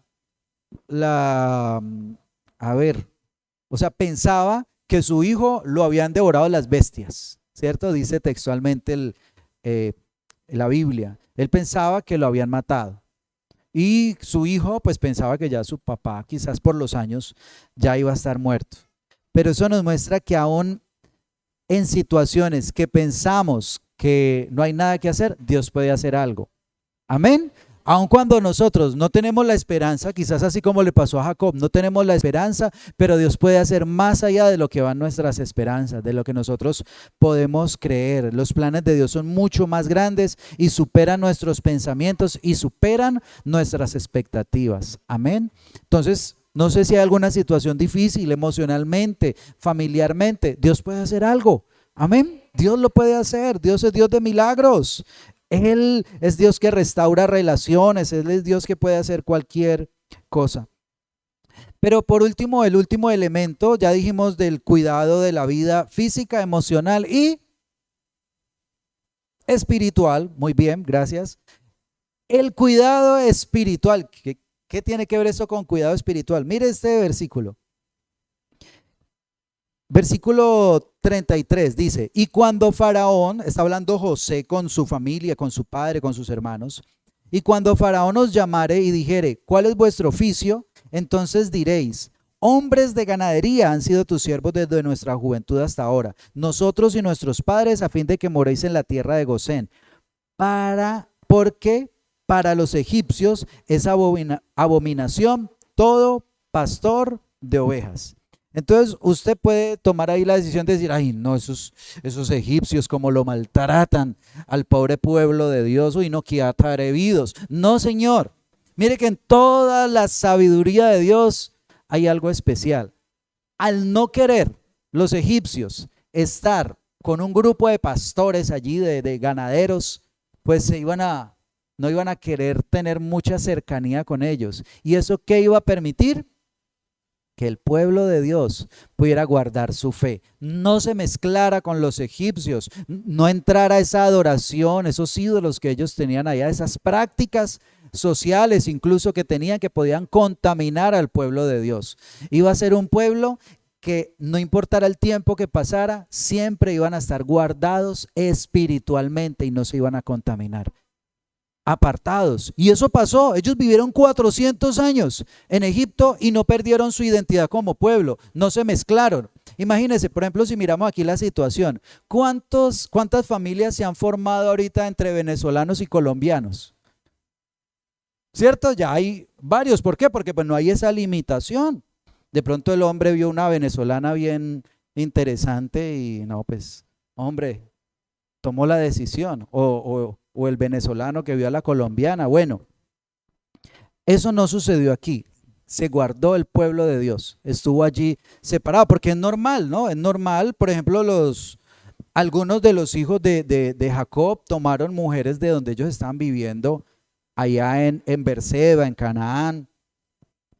Speaker 1: pensaba que su hijo lo habían devorado las bestias, ¿cierto? Dice textualmente la Biblia. Él pensaba que lo habían matado. Y su hijo pues pensaba que ya su papá, quizás por los años, ya iba a estar muerto. Pero eso nos muestra que aún en situaciones que pensamos que no hay nada que hacer, Dios puede hacer algo. Amén. Aun cuando nosotros no tenemos la esperanza, quizás así como le pasó a Jacob, no tenemos la esperanza, pero Dios puede hacer más allá de lo que van nuestras esperanzas, de lo que nosotros podemos creer. Los planes de Dios son mucho más grandes y superan nuestros pensamientos y superan nuestras expectativas. Amén. Entonces, no sé si hay alguna situación difícil emocionalmente, familiarmente, Dios puede hacer algo. Amén. Dios lo puede hacer. Dios es Dios de milagros. Él es Dios que restaura relaciones, Él es Dios que puede hacer cualquier cosa. Pero por último, el último elemento, ya dijimos del cuidado de la vida física, emocional y espiritual. Muy bien, gracias. El cuidado espiritual. ¿Qué tiene que ver eso con cuidado espiritual? Mire este versículo. Versículo 33 dice, y cuando Faraón, está hablando José con su familia, con su padre, con sus hermanos, y cuando Faraón os llamare y dijere, ¿cuál es vuestro oficio? Entonces diréis, hombres de ganadería han sido tus siervos desde nuestra juventud hasta ahora, nosotros y nuestros padres, a fin de que moréis en la tierra de Gosén, porque para los egipcios es abominación todo pastor de ovejas. Entonces usted puede tomar ahí la decisión de decir, ay no, esos egipcios como lo maltratan al pobre pueblo de Dios, uy no, qué atrevidos. No, señor, mire que en toda la sabiduría de Dios hay algo especial. Al no querer los egipcios estar con un grupo de pastores allí, de ganaderos, pues no iban a querer tener mucha cercanía con ellos. ¿Y eso qué iba a permitir? Que el pueblo de Dios pudiera guardar su fe, no se mezclara con los egipcios, no entrara esa adoración, esos ídolos que ellos tenían allá, esas prácticas sociales incluso que tenían, que podían contaminar al pueblo de Dios. Iba a ser un pueblo que no importara el tiempo que pasara, siempre iban a estar guardados espiritualmente y no se iban a contaminar. Apartados. Y eso pasó. Ellos vivieron 400 años en Egipto y no perdieron su identidad como pueblo, no se mezclaron. Imagínense, por ejemplo, si miramos aquí la situación, ¿cuántas familias se han formado ahorita entre venezolanos y colombianos? ¿Cierto? Ya hay varios. ¿Por qué? Porque pues no hay esa limitación. De pronto el hombre vio una venezolana bien interesante y no, pues, hombre, tomó la decisión. O el venezolano que vio a la colombiana. Bueno, eso no sucedió aquí. Se guardó el pueblo de Dios. Estuvo allí separado, porque es normal, ¿no? Es normal, por ejemplo, Algunos de los hijos de Jacob tomaron mujeres de donde ellos estaban viviendo, allá en Beerseba, en Canaán.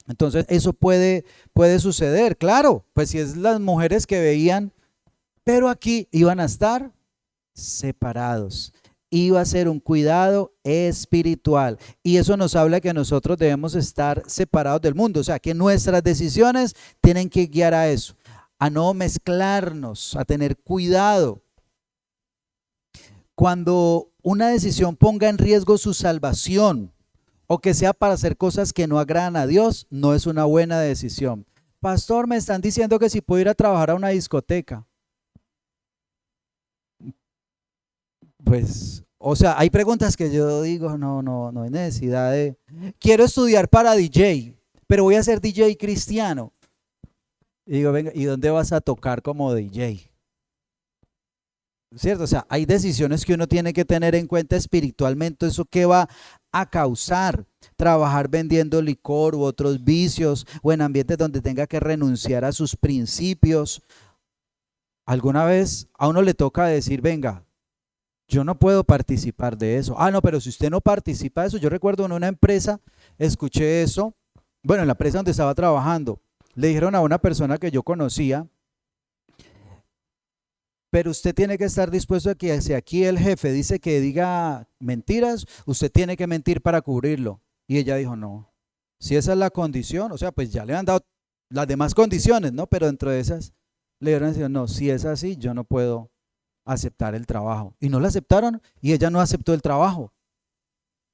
Speaker 1: Entonces eso puede suceder, claro, pues si es las mujeres que veían, pero aquí iban a estar separados. Iba a ser un cuidado espiritual. Y eso nos habla que nosotros debemos estar separados del mundo. O sea, que nuestras decisiones tienen que guiar a eso, a no mezclarnos, a tener cuidado. Cuando una decisión ponga en riesgo su salvación o que sea para hacer cosas que no agradan a Dios, no es una buena decisión. Pastor, me están diciendo que si puedo ir a trabajar a una discoteca. Pues, o sea, hay preguntas que yo digo, no hay necesidad de... Quiero estudiar para DJ, pero voy a ser DJ cristiano. Y digo, venga, ¿y dónde vas a tocar como DJ? ¿Cierto? O sea, hay decisiones que uno tiene que tener en cuenta espiritualmente. ¿Eso qué va a causar? Trabajar vendiendo licor u otros vicios, o en ambientes donde tenga que renunciar a sus principios. Alguna vez a uno le toca decir, venga, yo no puedo participar de eso. Ah, no, pero si usted no participa de eso, yo recuerdo en una empresa, escuché eso, bueno, en la empresa donde estaba trabajando, le dijeron a una persona que yo conocía, pero usted tiene que estar dispuesto a que si aquí el jefe dice que diga mentiras, usted tiene que mentir para cubrirlo. Y ella dijo, no, si esa es la condición, o sea, pues ya le han dado las demás condiciones, ¿no? Pero dentro de esas, le dieron decir, no, si es así, yo no puedo aceptar el trabajo. Y no la aceptaron y ella no aceptó el trabajo.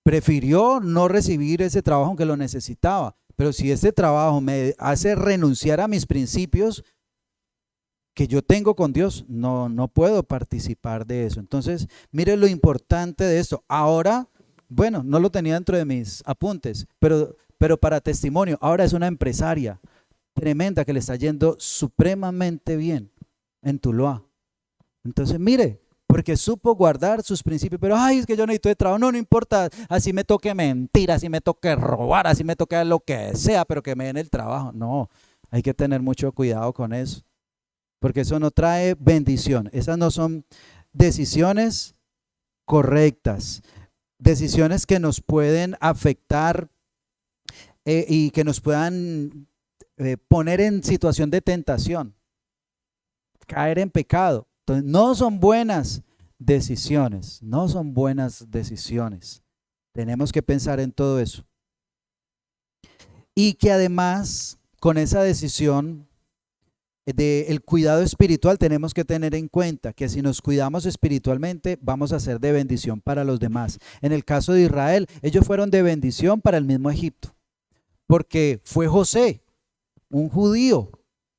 Speaker 1: Prefirió no recibir ese trabajo aunque lo necesitaba. Pero si ese trabajo me hace renunciar a mis principios que yo tengo con Dios, no puedo participar de eso. Entonces, mire lo importante de esto. Ahora, bueno, no lo tenía dentro de mis apuntes, pero para testimonio, ahora es una empresaria tremenda que le está yendo supremamente bien en Tuluá. Entonces, mire, porque supo guardar sus principios, pero ay, es que yo necesito de trabajo, no importa, así me toque mentir, así me toque robar, así me toque lo que sea, pero que me den el trabajo. No, hay que tener mucho cuidado con eso, porque eso no trae bendición. Esas no son decisiones correctas, decisiones que nos pueden afectar y que nos puedan poner en situación de tentación, caer en pecado. Entonces, no son buenas decisiones, no son buenas decisiones. Tenemos que pensar en todo eso. Y que además, con esa decisión del cuidado espiritual, tenemos que tener en cuenta que si nos cuidamos espiritualmente, vamos a ser de bendición para los demás. En el caso de Israel, ellos fueron de bendición para el mismo Egipto, porque fue José, un judío,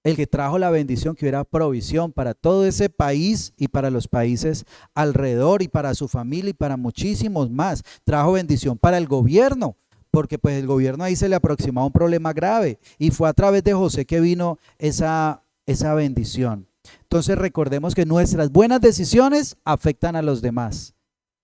Speaker 1: el que trajo la bendición, que hubiera provisión para todo ese país y para los países alrededor y para su familia y para muchísimos más. Trajo bendición para el gobierno, porque pues el gobierno ahí se le aproximaba un problema grave y fue a través de José que vino esa bendición. Entonces recordemos que nuestras buenas decisiones afectan a los demás.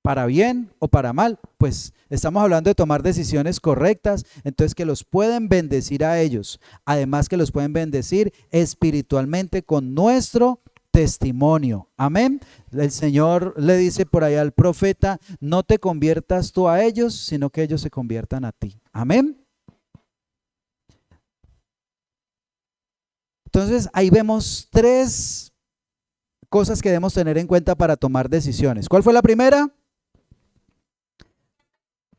Speaker 1: Para bien o para mal, pues estamos hablando de tomar decisiones correctas, entonces que los pueden bendecir a ellos, además que los pueden bendecir espiritualmente con nuestro testimonio. Amén. El Señor le dice por ahí al profeta, no te conviertas tú a ellos, sino que ellos se conviertan a ti. Amén. Entonces ahí vemos tres cosas que debemos tener en cuenta para tomar decisiones. ¿Cuál fue la primera?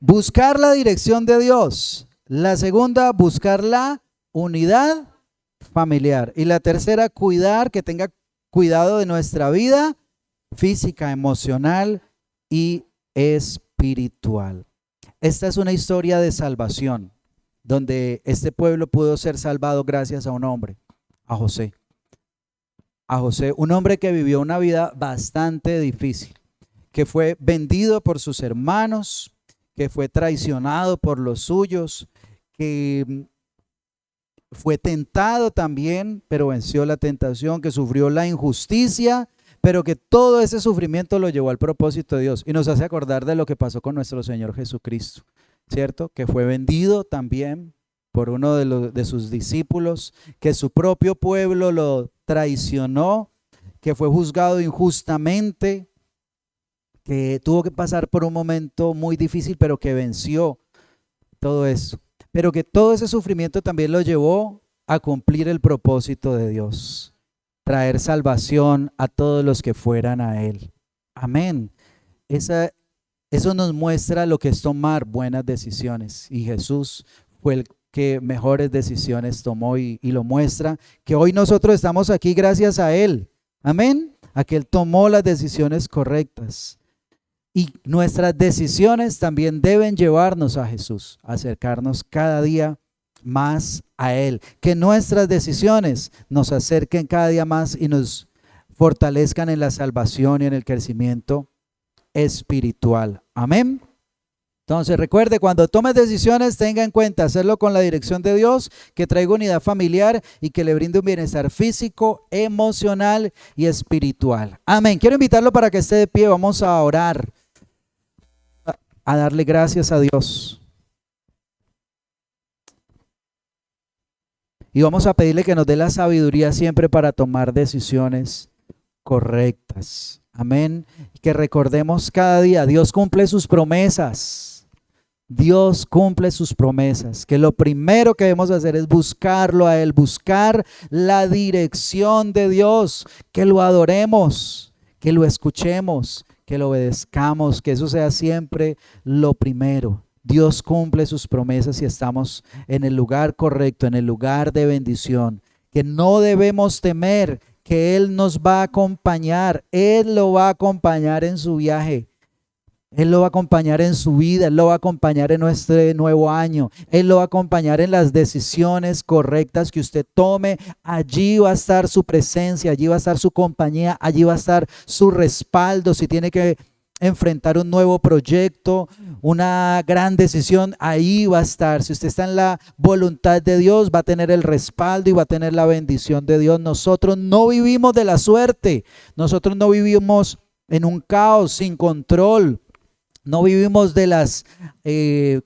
Speaker 1: Buscar la dirección de Dios. La segunda, buscar la unidad familiar. Y la tercera, cuidar, que tenga cuidado de nuestra vida física, emocional y espiritual. Esta es una historia de salvación, donde este pueblo pudo ser salvado gracias a un hombre, a José. A José, un hombre que vivió una vida bastante difícil, que fue vendido por sus hermanos, que fue traicionado por los suyos, que fue tentado también, pero venció la tentación, que sufrió la injusticia, pero que todo ese sufrimiento lo llevó al propósito de Dios. Y nos hace acordar de lo que pasó con nuestro Señor Jesucristo, ¿cierto? Que fue vendido también por uno de sus discípulos, que su propio pueblo lo traicionó, que fue juzgado injustamente, que tuvo que pasar por un momento muy difícil, pero que venció todo eso. Pero que todo ese sufrimiento también lo llevó a cumplir el propósito de Dios, traer salvación a todos los que fueran a Él. Amén. Eso nos muestra lo que es tomar buenas decisiones. Y Jesús fue el que mejores decisiones tomó y lo muestra, que hoy nosotros estamos aquí gracias a Él. Amén. A que Él tomó las decisiones correctas. Y nuestras decisiones también deben llevarnos a Jesús, acercarnos cada día más a Él. Que nuestras decisiones nos acerquen cada día más y nos fortalezcan en la salvación y en el crecimiento espiritual. Amén. Entonces recuerde, cuando tomes decisiones, tenga en cuenta hacerlo con la dirección de Dios, que traiga unidad familiar y que le brinde un bienestar físico, emocional y espiritual. Amén. Quiero invitarlo para que esté de pie. Vamos a orar, a darle gracias a Dios. Y vamos a pedirle que nos dé la sabiduría siempre para tomar decisiones correctas. Amén. Que recordemos cada día, Dios cumple sus promesas. Dios cumple sus promesas. Que lo primero que debemos hacer es buscarlo a Él, buscar la dirección de Dios, que lo adoremos, que lo escuchemos, que lo obedezcamos, que eso sea siempre lo primero. Dios cumple sus promesas y estamos en el lugar correcto, en el lugar de bendición, que no debemos temer, que Él nos va a acompañar, Él lo va a acompañar en su viaje, Él lo va a acompañar en su vida, Él lo va a acompañar en nuestro nuevo año, Él lo va a acompañar en las decisiones correctas que usted tome. Allí va a estar su presencia, allí va a estar su compañía, allí va a estar su respaldo. Si tiene que enfrentar un nuevo proyecto, una gran decisión, ahí va a estar. Si usted está en la voluntad de Dios, va a tener el respaldo y va a tener la bendición de Dios. Nosotros no vivimos de la suerte, nosotros no vivimos en un caos sin control. No vivimos de las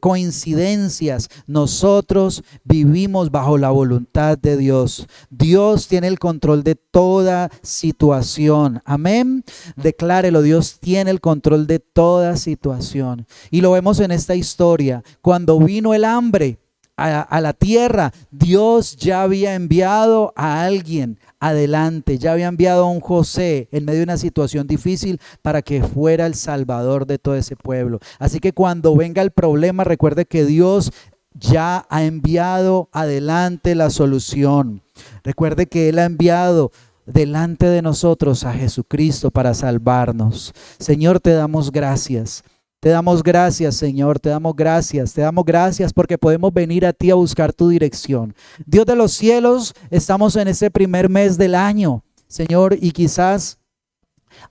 Speaker 1: coincidencias, nosotros vivimos bajo la voluntad de Dios. Dios tiene el control de toda situación. Amén. Declárelo, Dios tiene el control de toda situación. Y lo vemos en esta historia. Cuando vino el hambre a la tierra, Dios ya había enviado a alguien adelante, ya había enviado a un José en medio de una situación difícil para que fuera el salvador de todo ese pueblo. Así que cuando venga el problema, recuerde que Dios ya ha enviado adelante la solución. Recuerde que Él ha enviado delante de nosotros a Jesucristo para salvarnos. Señor, te damos gracias. Te damos gracias, Señor, te damos gracias porque podemos venir a ti a buscar tu dirección. Dios de los cielos, estamos en este primer mes del año, Señor, y quizás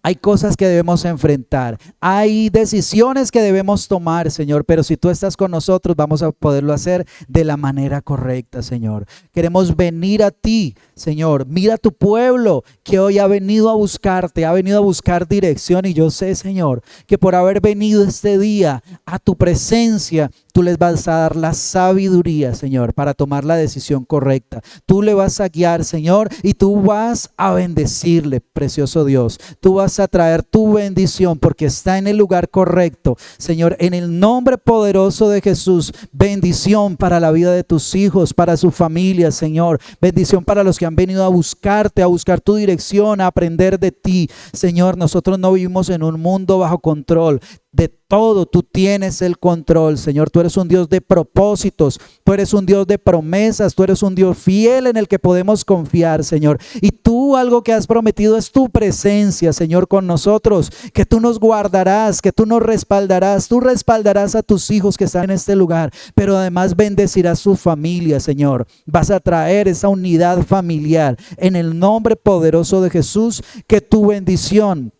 Speaker 1: hay cosas que debemos enfrentar, hay decisiones que debemos tomar, Señor, pero si tú estás con nosotros, vamos a poderlo hacer de la manera correcta, Señor. Queremos venir a ti, Señor. Mira tu pueblo que hoy ha venido a buscarte, ha venido a buscar dirección, y yo sé, Señor, que por haber venido este día a tu presencia, tú les vas a dar la sabiduría, Señor, para tomar la decisión correcta. Tú le vas a guiar, Señor, y tú vas a bendecirle, precioso Dios. Tú vas a traer tu bendición porque está en el lugar correcto. Señor, en el nombre poderoso de Jesús, bendición para la vida de tus hijos, para su familia, Señor. Bendición para los que han venido a buscarte, a buscar tu dirección, a aprender de ti. Señor, nosotros no vivimos en un mundo bajo control. De todo tú tienes el control, Señor. Tú eres un Dios de propósitos, tú eres un Dios de promesas, tú eres un Dios fiel en el que podemos confiar, Señor. Y tú algo que has prometido es tu presencia, Señor, con nosotros, que tú nos guardarás, que tú nos respaldarás, tú respaldarás a tus hijos que están en este lugar, pero además bendecirás su familia, Señor. Vas a traer esa unidad familiar en el nombre poderoso de Jesús. Que tu bendición,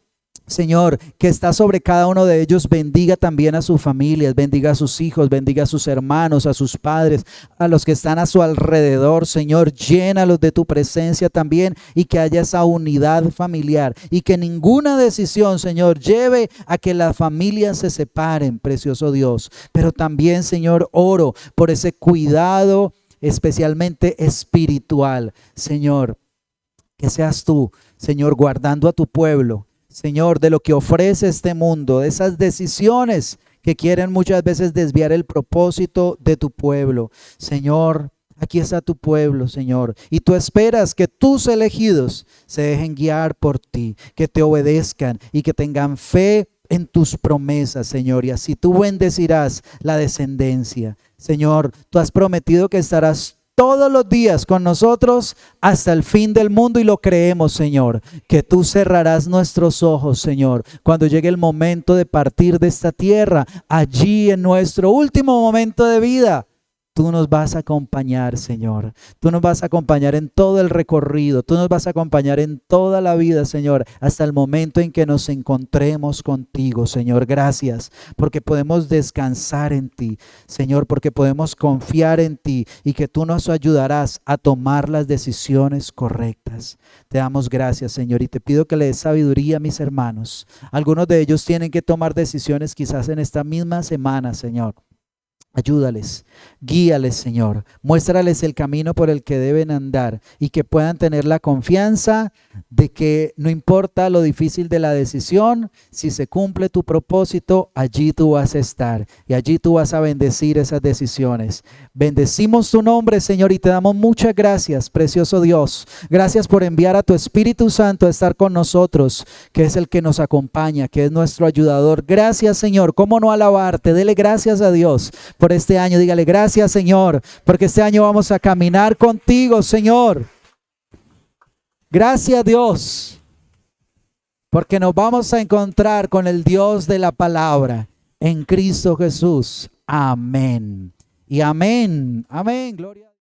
Speaker 1: Señor, que está sobre cada uno de ellos, bendiga también a sus familias, bendiga a sus hijos, bendiga a sus hermanos, a sus padres, a los que están a su alrededor. Señor, llénalos de tu presencia también, y que haya esa unidad familiar, y que ninguna decisión, Señor, lleve a que las familias se separen, precioso Dios. Pero también, Señor, oro por ese cuidado especialmente espiritual, Señor. Que seas tú, Señor, guardando a tu pueblo, Señor, de lo que ofrece este mundo, de esas decisiones que quieren muchas veces desviar el propósito de tu pueblo. Señor, aquí está tu pueblo, Señor, y tú esperas que tus elegidos se dejen guiar por ti, que te obedezcan y que tengan fe en tus promesas, Señor, y así tú bendecirás la descendencia. Señor, tú has prometido que estarás todos los días con nosotros hasta el fin del mundo y lo creemos, Señor, que tú cerrarás nuestros ojos, Señor, cuando llegue el momento de partir de esta tierra, allí en nuestro último momento de vida. Tú nos vas a acompañar, Señor. Tú nos vas a acompañar en todo el recorrido. Tú nos vas a acompañar en toda la vida, Señor, hasta el momento en que nos encontremos contigo, Señor. Gracias, porque podemos descansar en ti, Señor, porque podemos confiar en ti y que tú nos ayudarás a tomar las decisiones correctas. Te damos gracias, Señor, y te pido que le des sabiduría a mis hermanos. Algunos de ellos tienen que tomar decisiones quizás en esta misma semana, Señor. Ayúdales, guíales, Señor, muéstrales el camino por el que deben andar y que puedan tener la confianza de que no importa lo difícil de la decisión, si se cumple tu propósito, allí tú vas a estar y allí tú vas a bendecir esas decisiones. Bendecimos tu nombre, Señor, y te damos muchas gracias, precioso Dios. Gracias por enviar a tu Espíritu Santo a estar con nosotros, que es el que nos acompaña, que es nuestro ayudador. Gracias, Señor. ¿Cómo no alabarte? Dele gracias a Dios por este año. Dígale gracias, Señor, porque este año vamos a caminar contigo, Señor. Gracias, Dios, porque nos vamos a encontrar con el Dios de la palabra en Cristo Jesús. Amén y amén. Amén. Gloria a Dios.